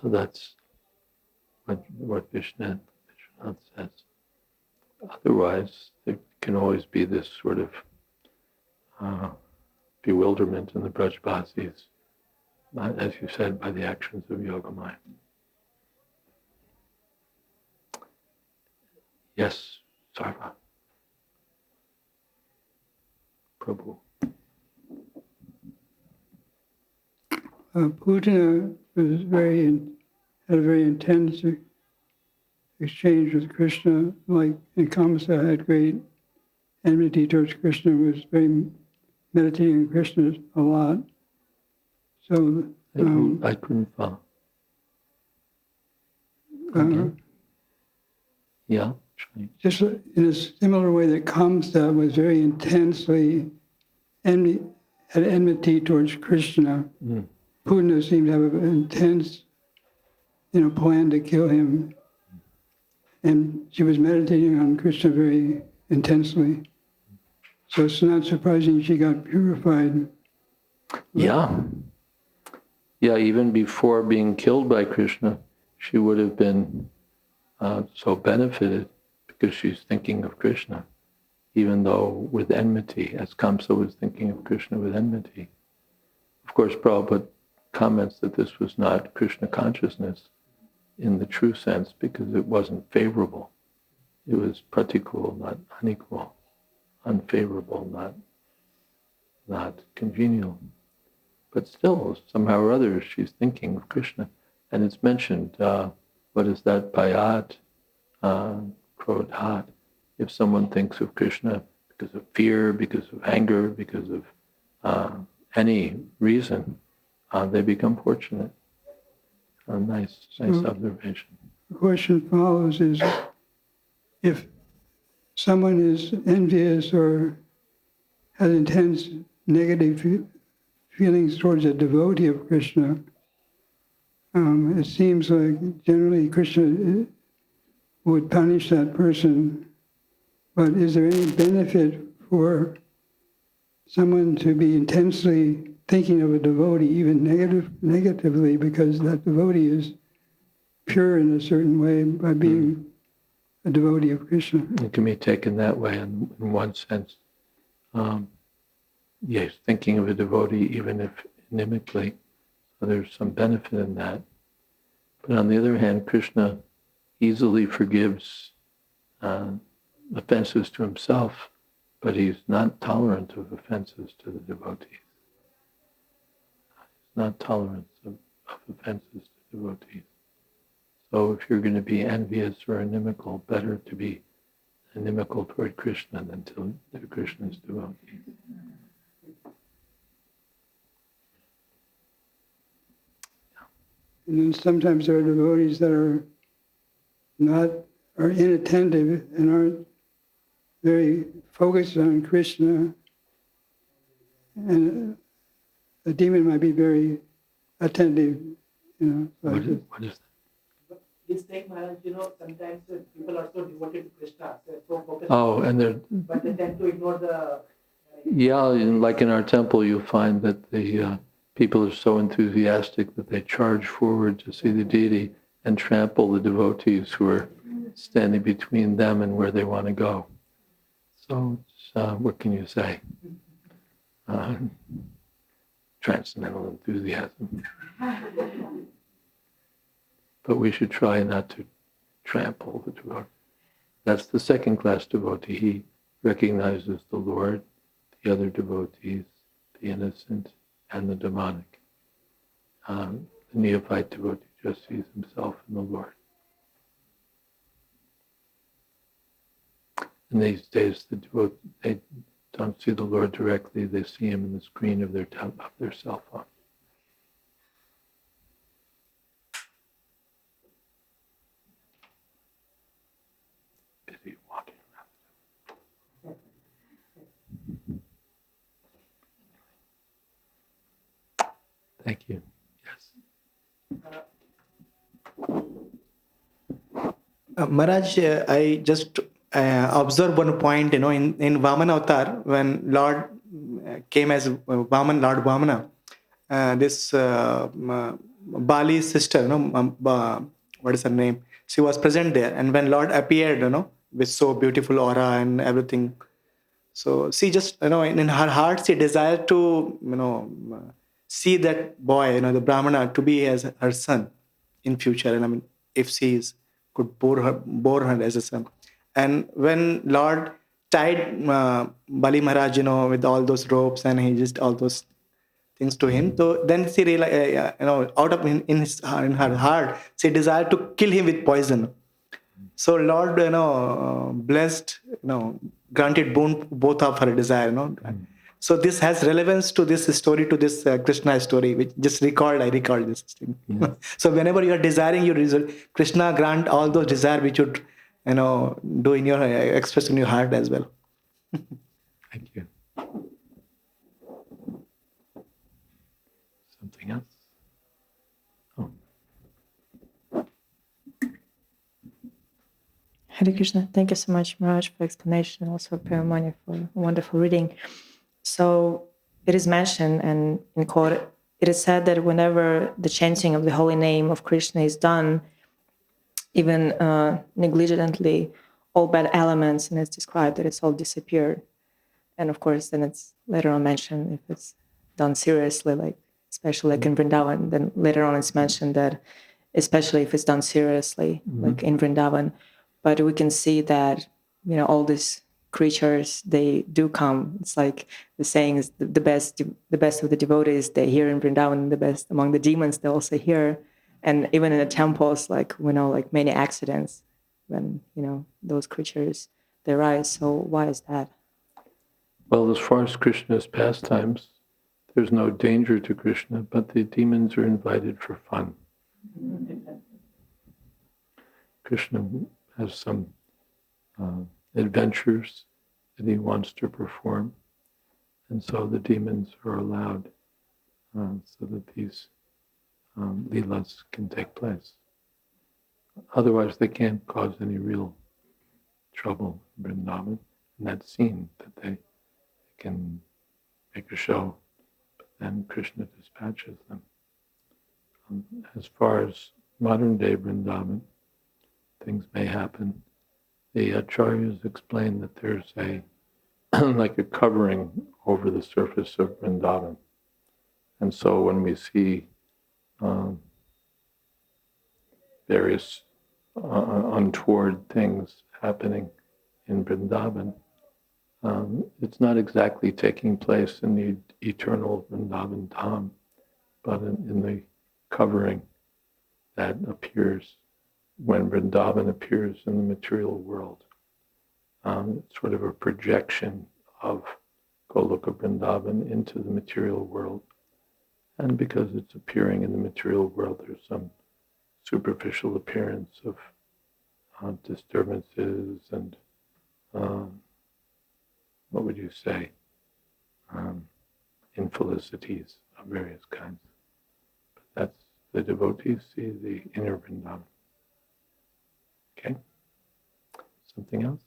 So that's what Vishwanath says. Otherwise, there can always be this sort of bewilderment in the Brajbasis, as you said, by the actions of Yogamaya. Yes, Sarva. Prabhu. Putana had a very intense exchange with Krishna, like in Kamsa had great enmity towards Krishna, was very meditating on Krishna a lot. So I couldn't follow. Yeah. Just in a similar way that Kamsa was very intensely had enmity towards Krishna. Putana seemed to have an intense, plan to kill him. And she was meditating on Krishna very intensely. So it's not surprising she got purified. Yeah, even before being killed by Krishna, she would have been so benefited because she's thinking of Krishna, even though with enmity, as Kamsa was thinking of Krishna with enmity. Of course, Prabhupada comments that this was not Krishna consciousness in the true sense because it wasn't favorable. It was pratikul, not unequal, unfavorable, not congenial. But still, somehow or other, she's thinking of Krishna. And it's mentioned, what is that, payat, krodhat. If someone thinks of Krishna because of fear, because of anger, because of any reason, they become fortunate. Nice observation. The question follows is, if someone is envious or has intense negative feelings towards a devotee of Krishna, it seems like generally Krishna would punish that person. But is there any benefit for someone to be intensely thinking of a devotee, even negatively, because that devotee is pure in a certain way by being a devotee of Krishna? It can be taken that way in one sense. Yes, thinking of a devotee, even if inimically, so there's some benefit in that. But on the other hand, Krishna easily forgives offenses to himself, but he's not tolerant of offenses to the devotees. He's not tolerant of offenses to devotees. So if you're going to be envious or inimical, better to be inimical toward Krishna than to Krishna's devotees. And then sometimes there are devotees that are inattentive and aren't very focused on Krishna. And a demon might be very attentive, What is that? He's saying, Maharaj, sometimes people are so devoted to Krishna, they're so focused. But they tend to ignore the. Yeah, like in our temple, you'll find that the people are so enthusiastic that they charge forward to see the deity and trample the devotees who are standing between them and where they want to go. So, what can you say? Transcendental enthusiasm. But we should try not to trample the devotee. That's the second-class devotee. He recognizes the Lord, the other devotees, the innocent, and the demonic. The neophyte devotee just sees himself in the Lord. In these days, they don't see the Lord directly. They see him in the screen of their cell phone. Busy walking around. Thank you. Yes. Maharaj, I just observed one point, in Vamana Avatar, when Lord came as Vaman, Lord Vamana, this Bali's sister, what is her name? She was present there. And when Lord appeared, with so beautiful aura and everything, so she just, in her heart, she desired to, see that boy, the Brahmana, to be as her son in future. And I mean, if she could bore her as a son. And when Lord tied Bali Maharaj, with all those ropes, and he just all those things to him, so then she realized, out of in her heart, she desired to kill him with poison. So Lord, blessed, granted both of her desire, So this has relevance to this story, to this Krishna story, which I recalled this thing. Yes. So whenever you are desiring, Krishna grant all those desire which you, do in your, express in your heart as well. Thank you. Something else? Oh. Hare Krishna. Thank you so much, Maharaj, for explanation, and also Paramani for a wonderful reading. So it is mentioned, and in quote, it is said that whenever the chanting of the holy name of Krishna is done, even negligently, all bad elements, and it's described that it's all disappeared. And of course, then it's later on mentioned if it's done seriously, like especially like in Vrindavan, then later on it's mentioned that especially if it's done seriously, like in Vrindavan. But we can see that, all these creatures, they do come. It's like the saying is the best of the devotees, they're here in Vrindavan, the best among the demons, they're also here. And even in the temples, like we know, like many accidents when, those creatures, they rise. So why is that? Well, as far as Krishna's pastimes, there's no danger to Krishna, but the demons are invited for fun. Krishna has some adventures that he wants to perform, and so the demons are allowed so that these leelas can take place. Otherwise, they can't cause any real trouble in Vrindavan. And that's seen that they can make a show, but then Krishna dispatches them. As far as modern-day Vrindavan, things may happen. The acharyas explain that there's like a covering over the surface of Vrindavan. And so when we see various untoward things happening in Vrindavan, it's not exactly taking place in the eternal Vrindavan Dham, but in the covering that appears when Vrindavan appears in the material world. It's sort of a projection of Goloka Vrindavan into the material world. And because it's appearing in the material world, there's some superficial appearance of disturbances and, what would you say, infelicities of various kinds. But that's, the devotees see the inner Vrindavan. Okay? Something else?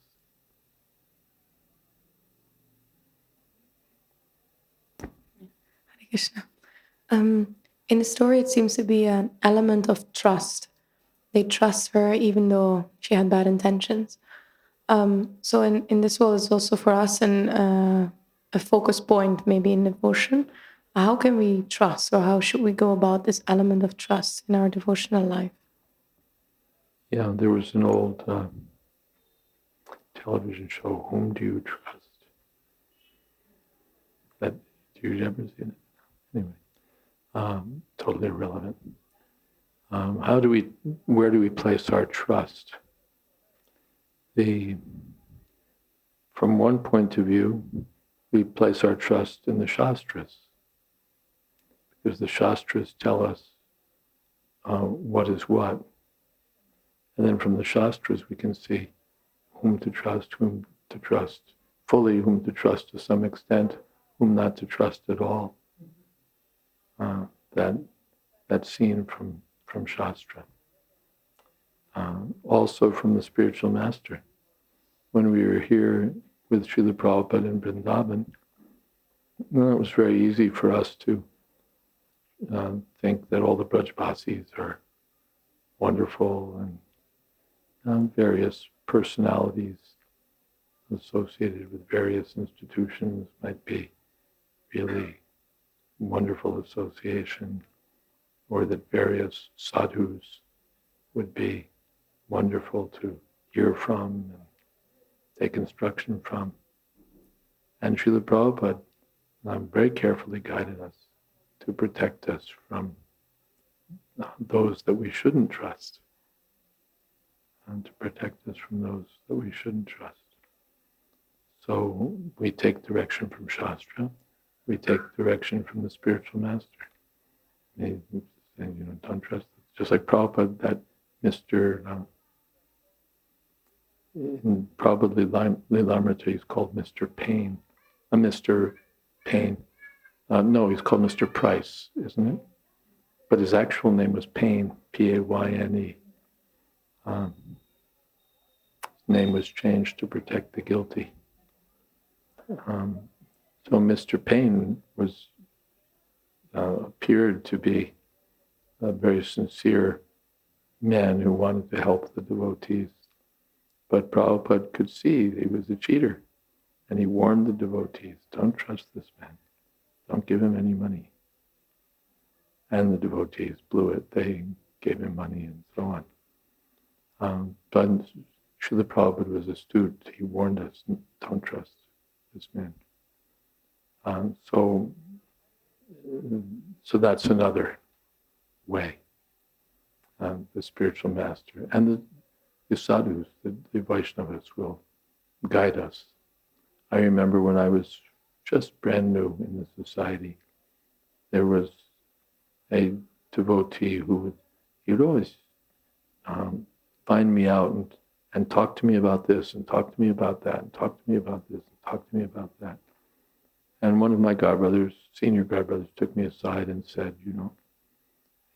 Hare Krishna. In the story, it seems to be an element of trust. They trust her even though she had bad intentions. So in this world, it's also for us a focus point, maybe in devotion. How can we trust, or how should we go about this element of trust in our devotional life? Yeah, there was an old television show, Whom Do You Trust? That, do you ever see it? Anyway, totally irrelevant. Where do we place our trust? From one point of view, we place our trust in the Shastras, because the Shastras tell us what is what. And then from the Shastras we can see whom to trust fully, whom to trust to some extent, whom not to trust at all. That's seen from Shastra. Also from the spiritual master. When we were here with Srila Prabhupada in Vrindavan, it was very easy for us to think that all the Brajbasis are wonderful, and various personalities associated with various institutions might be really wonderful association, or that various sadhus would be wonderful to hear from and take instruction from. And Srila Prabhupada very carefully guided us to protect us from those that we shouldn't trust, and to protect us from those that we shouldn't trust. So we take direction from Shastra, we take direction from the spiritual master. And, don't trust. Just like Prabhupada, that Mr. In probably Lilamrita, he's called Mr. Pain. Mr. Pain. No, he's called Mr. Price, isn't it? But his actual name was Payne, P-A-Y-N-E. His name was changed to protect the guilty. So Mr. Payne appeared to be a very sincere man who wanted to help the devotees. But Prabhupada could see he was a cheater. And he warned the devotees, don't trust this man. Don't give him any money. And the devotees blew it. They gave him money and so on. But Srila Prabhupada was astute. He warned us, don't trust this man. So that's another way. The spiritual master and the sadhus, the Vaishnavas will guide us. I remember when I was just brand new in the society, there was a devotee who would always find me out and talk to me about this and talk to me about that and talk to me about this and talk to me about that. And one of my godbrothers, senior godbrothers, took me aside and said,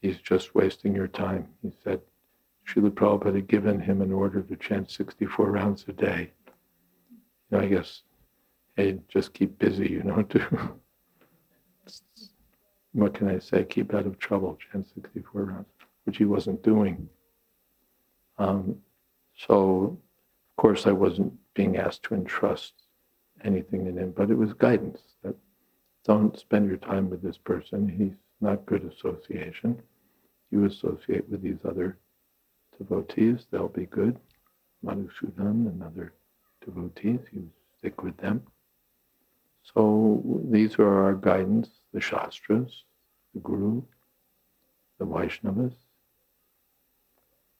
he's just wasting your time. He said, Srila Prabhupada had given him an order to chant 64 rounds a day. I guess, hey, just keep busy, what can I say? Keep out of trouble, chant 64 rounds, which he wasn't doing. So, of course, I wasn't being asked to entrust anything in him, but it was guidance that don't spend your time with this person. He's not good association. You associate with these other devotees, they'll be good. Madhusudan and other devotees, you stick with them. So these are our guidance, the Shastras, the Guru, the Vaishnavas.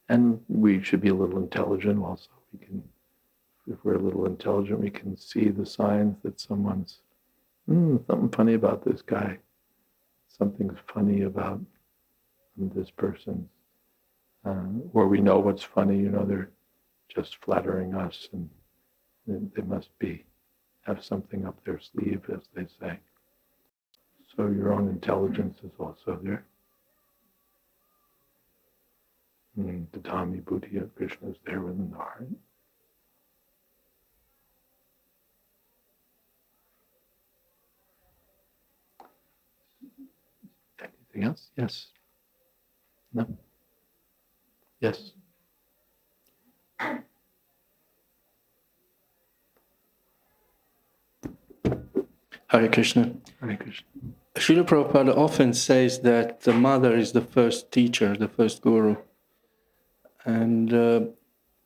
And we should be a little intelligent also. If we're a little intelligent, we can see the signs that someone's, something funny about this guy. Something's funny about this person. Or we know what's funny, they're just flattering us and they must have something up their sleeve, as they say. So your own intelligence is also there. The Dhami Buddhi of Krishna is there within the heart. Anything else? Yes. No? Yes. Hare Krishna. Hare Krishna. Srila Prabhupada often says that the mother is the first teacher, the first guru. And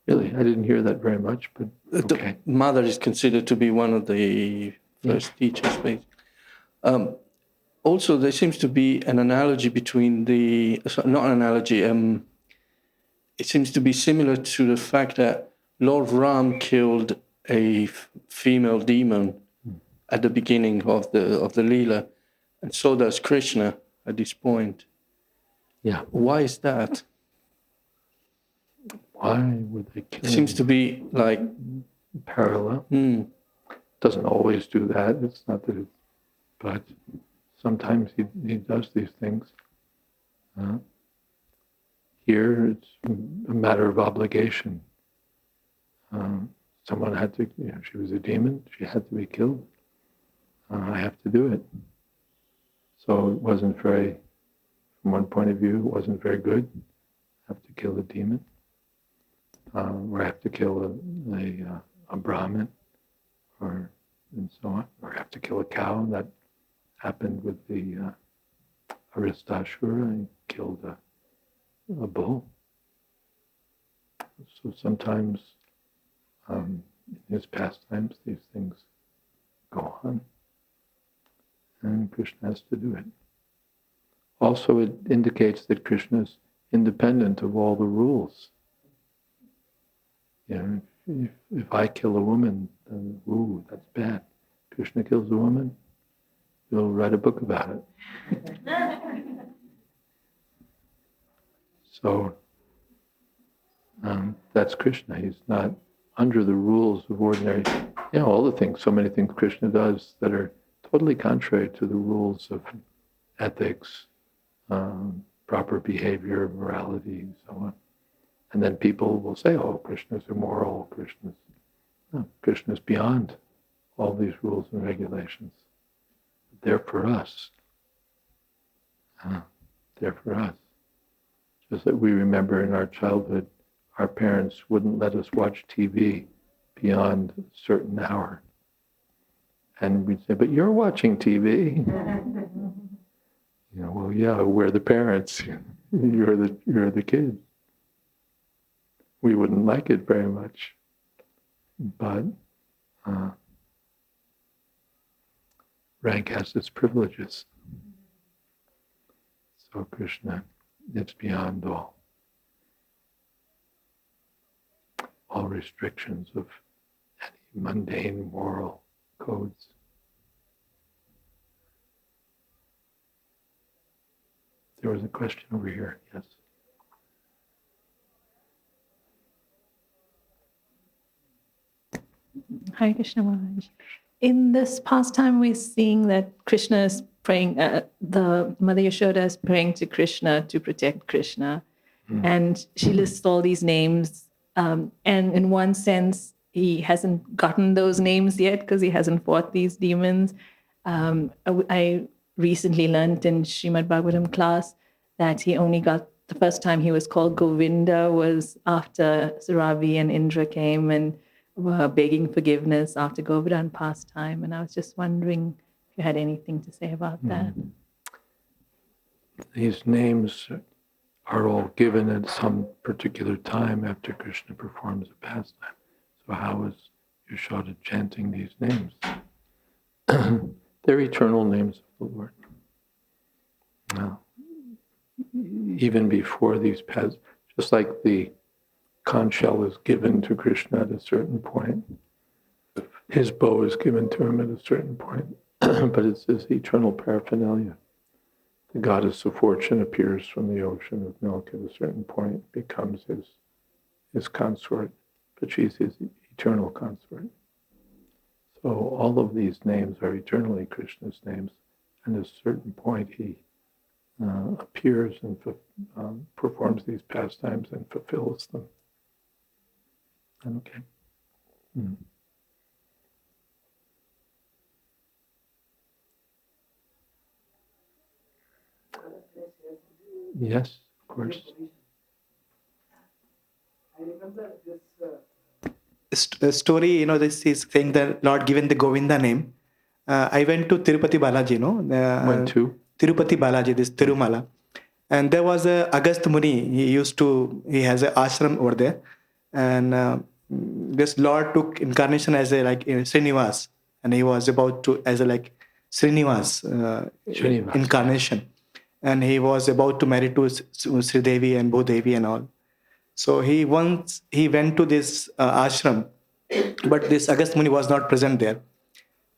Really, I didn't hear that very much, but okay. the mother is considered to be one of the first teachers. Also, there seems to be an analogy between not an analogy, it seems to be similar to the fact that Lord Ram killed a female demon at the beginning of the Leela, and so does Krishna at this point. Yeah. Why is that? Why would they kill It seems him? to be like Parallel. Doesn't always do that. It's not that it's, but sometimes he does these things. Here it's a matter of obligation. Someone had to, she was a demon, she had to be killed. I have to do it. So it wasn't very, from one point of view, it wasn't very good. I have to kill a demon. Or I have to kill a Brahmin, and so on. Or I have to kill a cow. That happened with the Aristasura. He killed a bull. So sometimes in his pastimes, these things go on. And Krishna has to do it. Also, it indicates that Krishna is independent of all the rules. If I kill a woman, then that's bad. Krishna kills a woman, he'll write a book about it. So that's Krishna. He's not under the rules of ordinary, all the things, so many things Krishna does that are totally contrary to the rules of ethics, proper behavior, morality, and so on. And then people will say, oh, Krishna's immoral, Krishna's beyond all these rules and regulations. They're for us. They're for us. Just that we remember in our childhood, our parents wouldn't let us watch TV beyond a certain hour. And we'd say, but you're watching TV. Well, yeah, we're the parents. You're the kids. We wouldn't like it very much, but rank has its privileges. So Krishna, it's beyond all restrictions of any mundane moral codes. There was a question over here, yes. Hare Krishna Maharaj. In this pastime, we're seeing that Krishna is praying, the Mother Yashoda is praying to Krishna to protect Krishna. And she lists all these names. And in one sense, he hasn't gotten those names yet because he hasn't fought these demons. I recently learned in Srimad Bhagavatam class that he only got, the first time he was called Govinda was after Suravi and Indra came and were begging forgiveness after Govardhan pastime. And I was just wondering if you had anything to say about that. These names are all given at some particular time after Krishna performs a pastime. So how is Yashoda chanting these names? They're eternal names of the Lord. Now, even before these pastimes, just like the conch shell is given to Krishna at a certain point, his bow is given to him at a certain point, but it's this eternal paraphernalia. The goddess of fortune appears from the ocean of milk at a certain point, becomes his consort, but she's his eternal consort. So all of these names are eternally Krishna's names, and at a certain point he appears and performs these pastimes and fulfills them. Okay. Yes, of course. I remember this. Story, this is saying that Lord given the Govinda name. I went to Tirupati Balaji, Went to? Tirupati Balaji, this Tirumala. And there was a Agast Muni. He has an ashram over there. And this Lord took incarnation as a Srinivas. And he was about to, as a Srinivas, Srinivas. incarnation. And he was about to marry to Sri Devi and Bhudevi and all. So he went to this ashram, but this Agast Muni was not present there.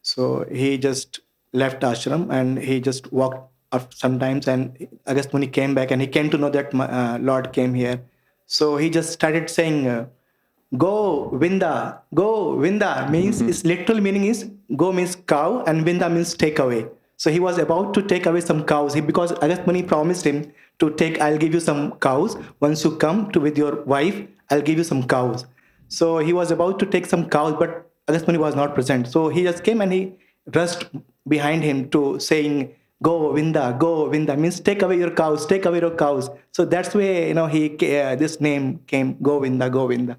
So he just left ashram and he just walked up sometimes, and Agast Muni came back and he came to know that Lord came here. So he just started saying, "Go Vinda, go Vinda," means its literal meaning is go means cow and Vinda means take away. So he was about to take away some cows because Agast Muni promised him to take, I'll give you some cows. Once you come with your wife, I'll give you some cows. So he was about to take some cows, but Agast Muni was not present. So he just came and he rushed behind him to saying, go Vinda, means take away your cows, take away your cows. So that's where, this name came, Go Vinda, Go Vinda.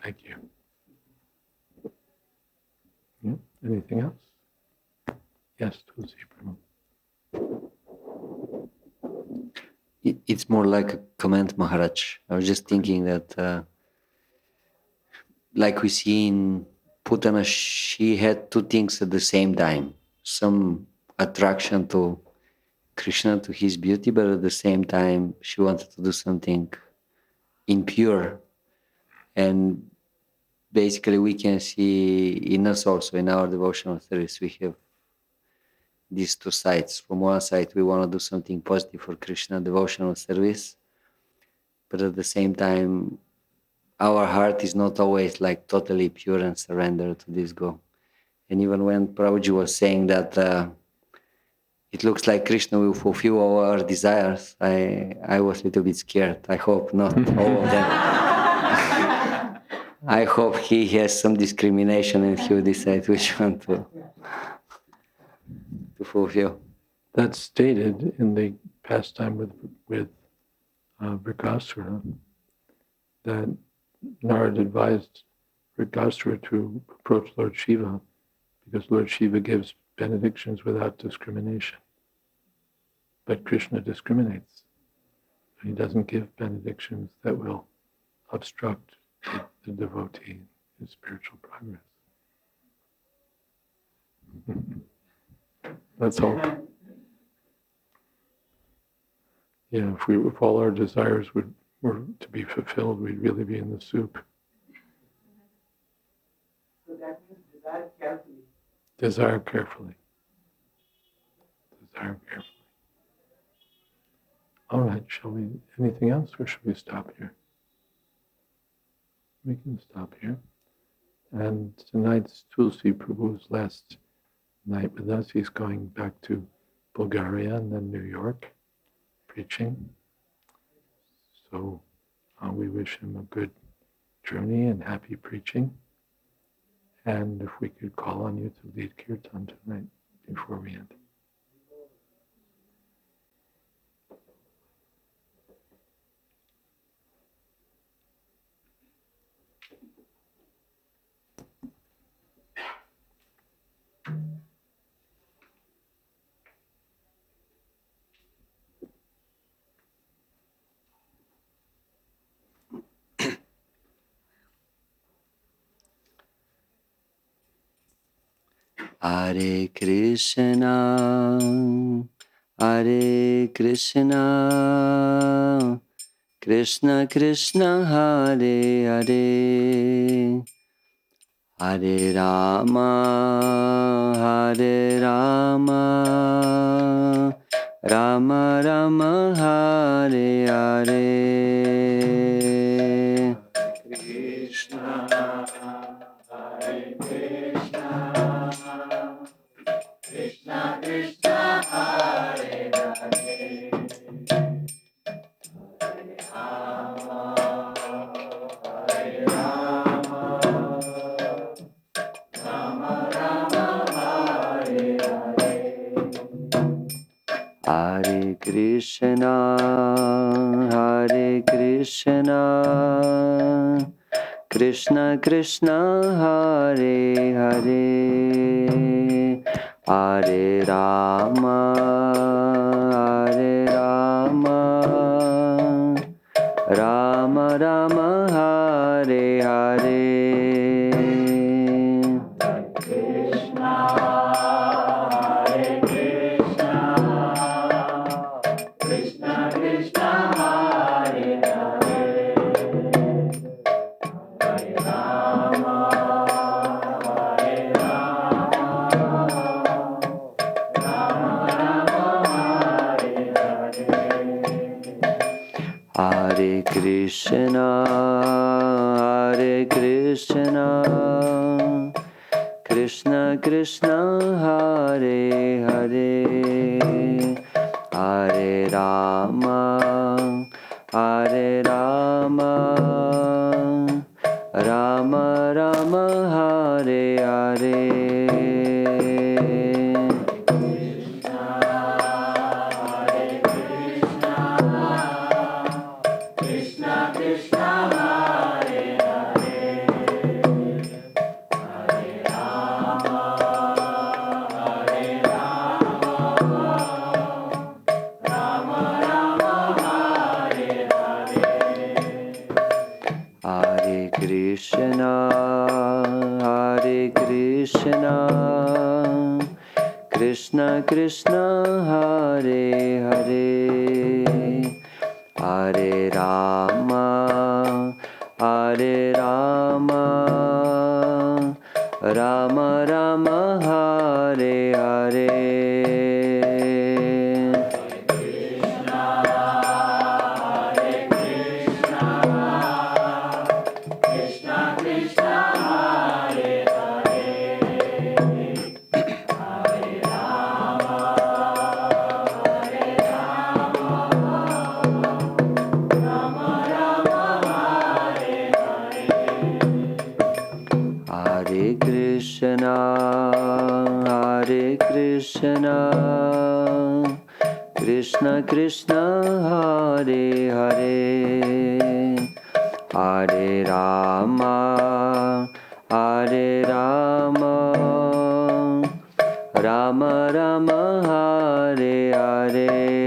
Thank you. Yeah. Anything else? Yes, Tulsi. It's more like a comment, Maharaj. I was just thinking that, like we see in Putana, she had two things at the same time. Some attraction to Krishna, to his beauty, but at the same time, she wanted to do something impure. And basically, we can see in us also, in our devotional service, we have these two sides. From one side, we want to do something positive for Krishna, devotional service, but at the same time, our heart is not always totally pure and surrendered to this goal. And even when Prabhuji was saying that it looks like Krishna will fulfill all our desires, I was a little bit scared. I hope not all of them. I hope he has some discrimination and he will decide which one to fulfill. That's stated in the pastime with Vrikasura, that Narad advised Vrikasura to approach Lord Shiva because Lord Shiva gives benedictions without discrimination. But Krishna discriminates. He doesn't give benedictions that will obstruct the devotee, his spiritual progress. Let's hope. Yeah, if all our desires were to be fulfilled, we'd really be in the soup. So that means desire carefully. Desire carefully. Desire carefully. All right, shall we, anything else, or should we stop here? We can stop here. And tonight's Tulsi Prabhu's last night with us. He's going back to Bulgaria and then New York, preaching. So we wish him a good journey and happy preaching. And if we could call on you to lead kirtan tonight before we end. Hare Krishna, Hare Krishna, Krishna Krishna, Hare Hare, Hare Rama, Hare Rama, Rama Rama, Hare Hare. Hare Krishna, Hare Krishna, Krishna Krishna, Hare Hare, Hare Rama, Hare Rama, Rama Rama, Hare Hare. Hare Krishna, Hare Krishna, Krishna Krishna, Hare Hare, Hare Rama, Hare Rama, Rama Rama, Hare Hare. Hare Krishna, Hare Krishna, Krishna Krishna, Hare Hare, Hare Rama, Hare Rama, Rama Rama, Hare Hare. Hare Krishna, Hare Krishna, Krishna Krishna, Hare Hare, Hare Rama, Hare Rama, Rama Rama, Hare Hare.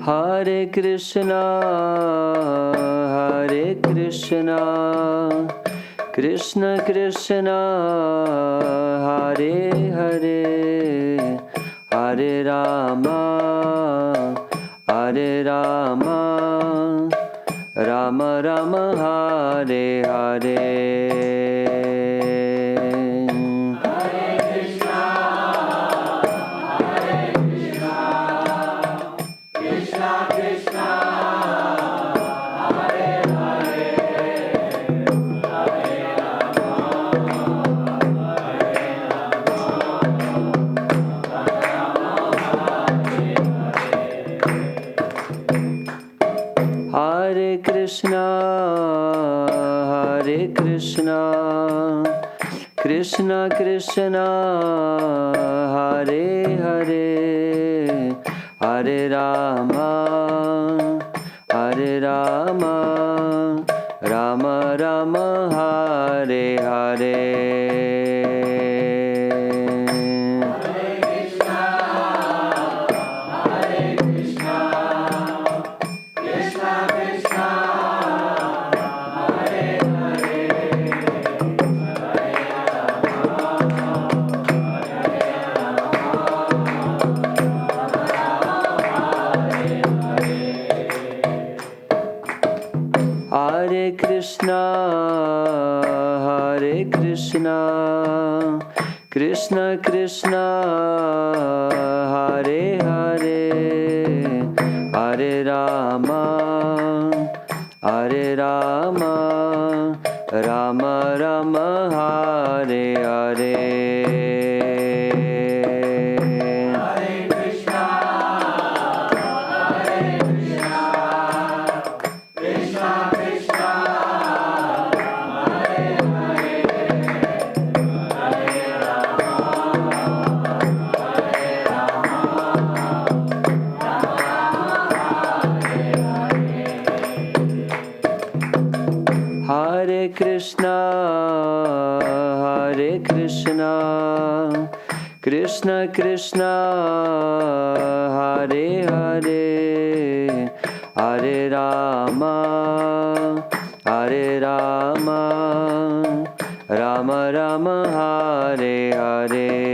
Hare Krishna, Hare Krishna, Krishna Krishna, Hare Hare, Hare Rama, Hare Rama, Rama Rama, Hare Hare. Hare Krishna, Hare Krishna, Krishna Krishna, Hare Hare, Hare Rama, Hare Rama, Rama Rama, Hare Hare. Hare Krishna, Hare Krishna, Krishna Krishna, Hare Hare, Hare Rama, Hare Rama, Rama Rama, Hare Hare. Hare Krishna, Hare Krishna, Krishna Krishna, Hare Hare, Hare Rama, Hare Rama, Rama Rama, Hare Hare.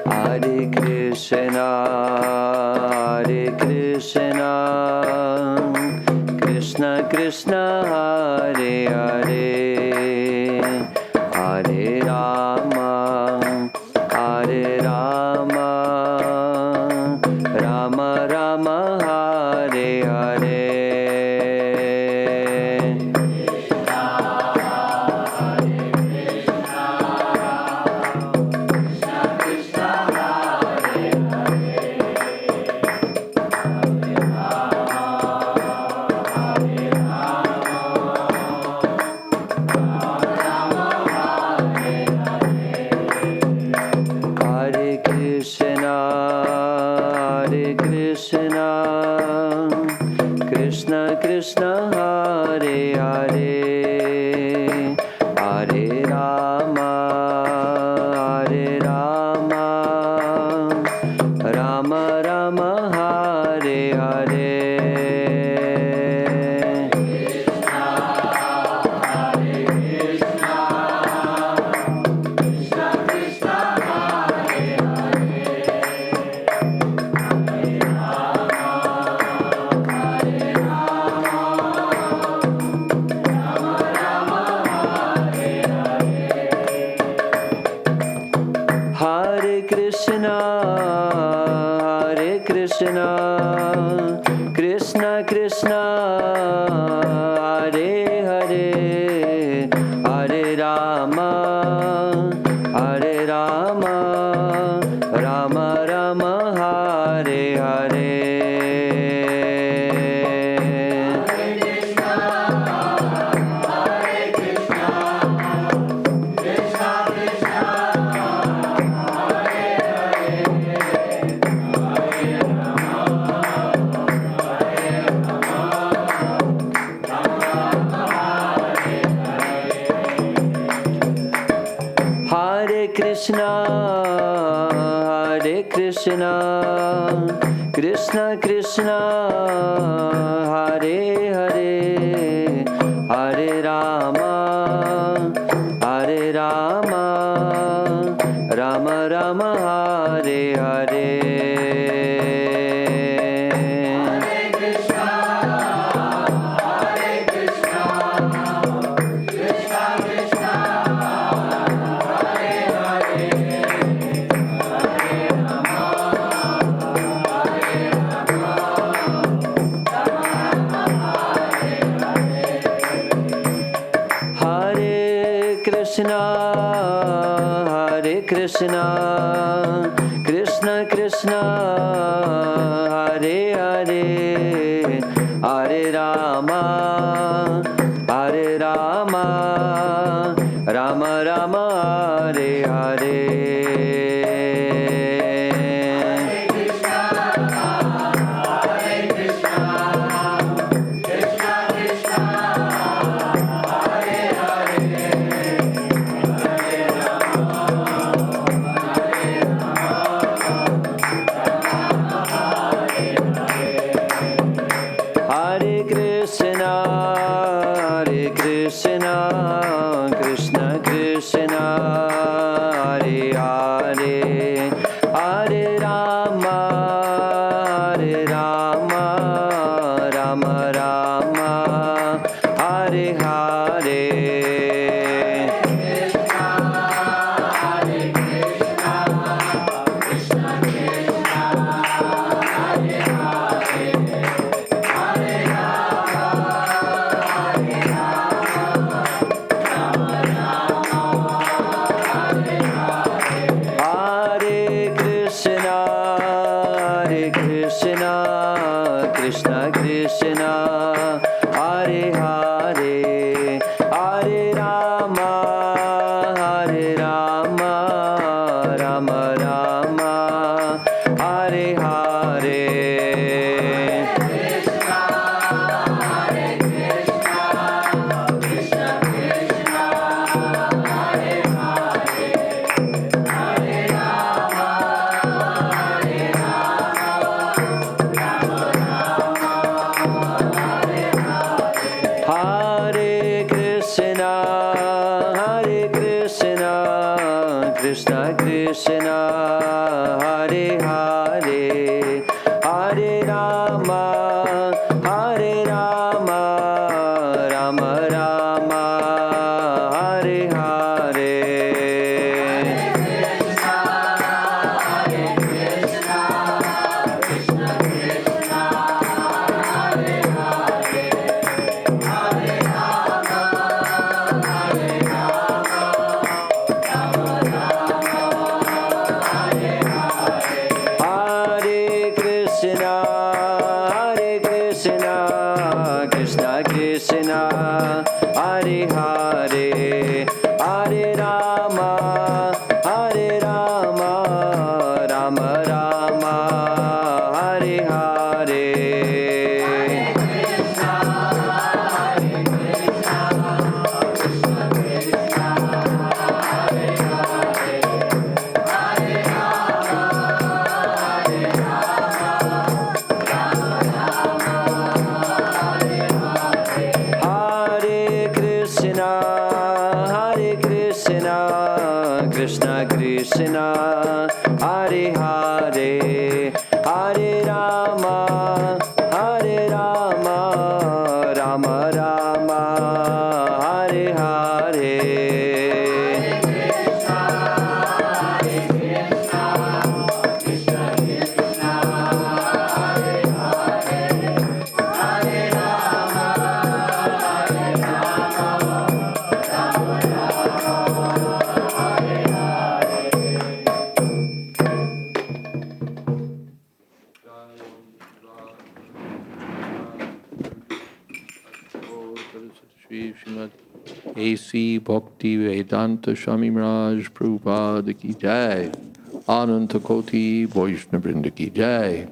Hare Krishna, Hare Krishna, Krishna Krishna, Hare Hare, Hare Rama, Hare Rama, Rama Rama, Hare Hare. Hare Krishna, Hare Krishna, Krishna Krishna, Hare Hare, Hare Rama, Hare Rama, Rama Rama, Hare Hare. Hare Krishna, Hare Krishna, Krishna Krishna, Hare Hare, Hare Rama, Hare Rama, Rama Rama, Hare Hare. Hare Krishna, Hare Krishna, Krishna Krishna, Hare Hare, Hare Rama, Hare Rama, Rama Rama, Hare Hare. Hare Krishna, Hare Krishna, Krishna Krishna, Hare Hare, Hare Rama, Hare Rama, Rama Rama, Hare Hare. Hare Krishna, Krishna Krishna, Hare Hare, Hare Rama, Hare Rama, Rama Rama, Hare Hare. Hare Krishna, Hare Krishna, Krishna Krishna, Hare Hare, Hare Rama, Hare Rama, Rama Rama, Hare Hare. Hare Krishna, Hare Krishna, Krishna Krishna, Hare Hare, Hare Rama, Hare Rama, Rama Rama, Hare Hare. Hare Krishna, Hare Krishna, Krishna Krishna, Hare Hare, Hare Rama, Hare Rama, Rama Rama, Hare Hare. Shri Srimad A.C. Bhakti Vedanta Swami Maharaj Prabhupada Ki Jai, Ananta Koti Vaishnava Vrinda Ki Jai,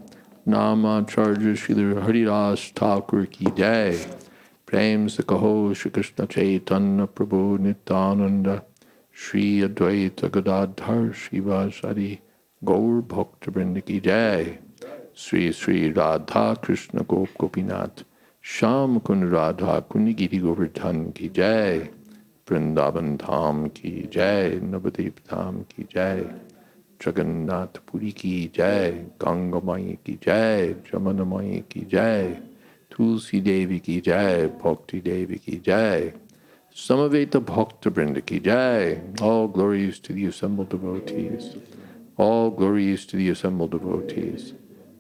Namacharya Srila Haridas Thakur Ki Jai, Prem Se Kaho Shri Krishna Chaitanya Prabhu Nityananda, Shri Advaita Gadadhar Shivasari Gaur Bhakta Vrinda Ki Jai, Sri Sri Radha Krishna Gop Gopinath, Sham Kun Radha Kuni Giri Govardhan Ki Jai, Vrindavan Dham Ki Jai, Navadip Dham Ki Jai, Jagannath Puri Ki Jai, Ganga Mai Ki Jai, Jamana Mai Ki Jai, Tulsi Devi Ki Jai, Bhakti Devi Ki Jai, Samaveta Bhakta Vrinda Ki Jai. All glories to the assembled devotees. All glories to the assembled devotees.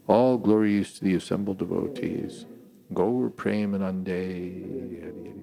All glories to the assembled devotees. Gaur Premanande.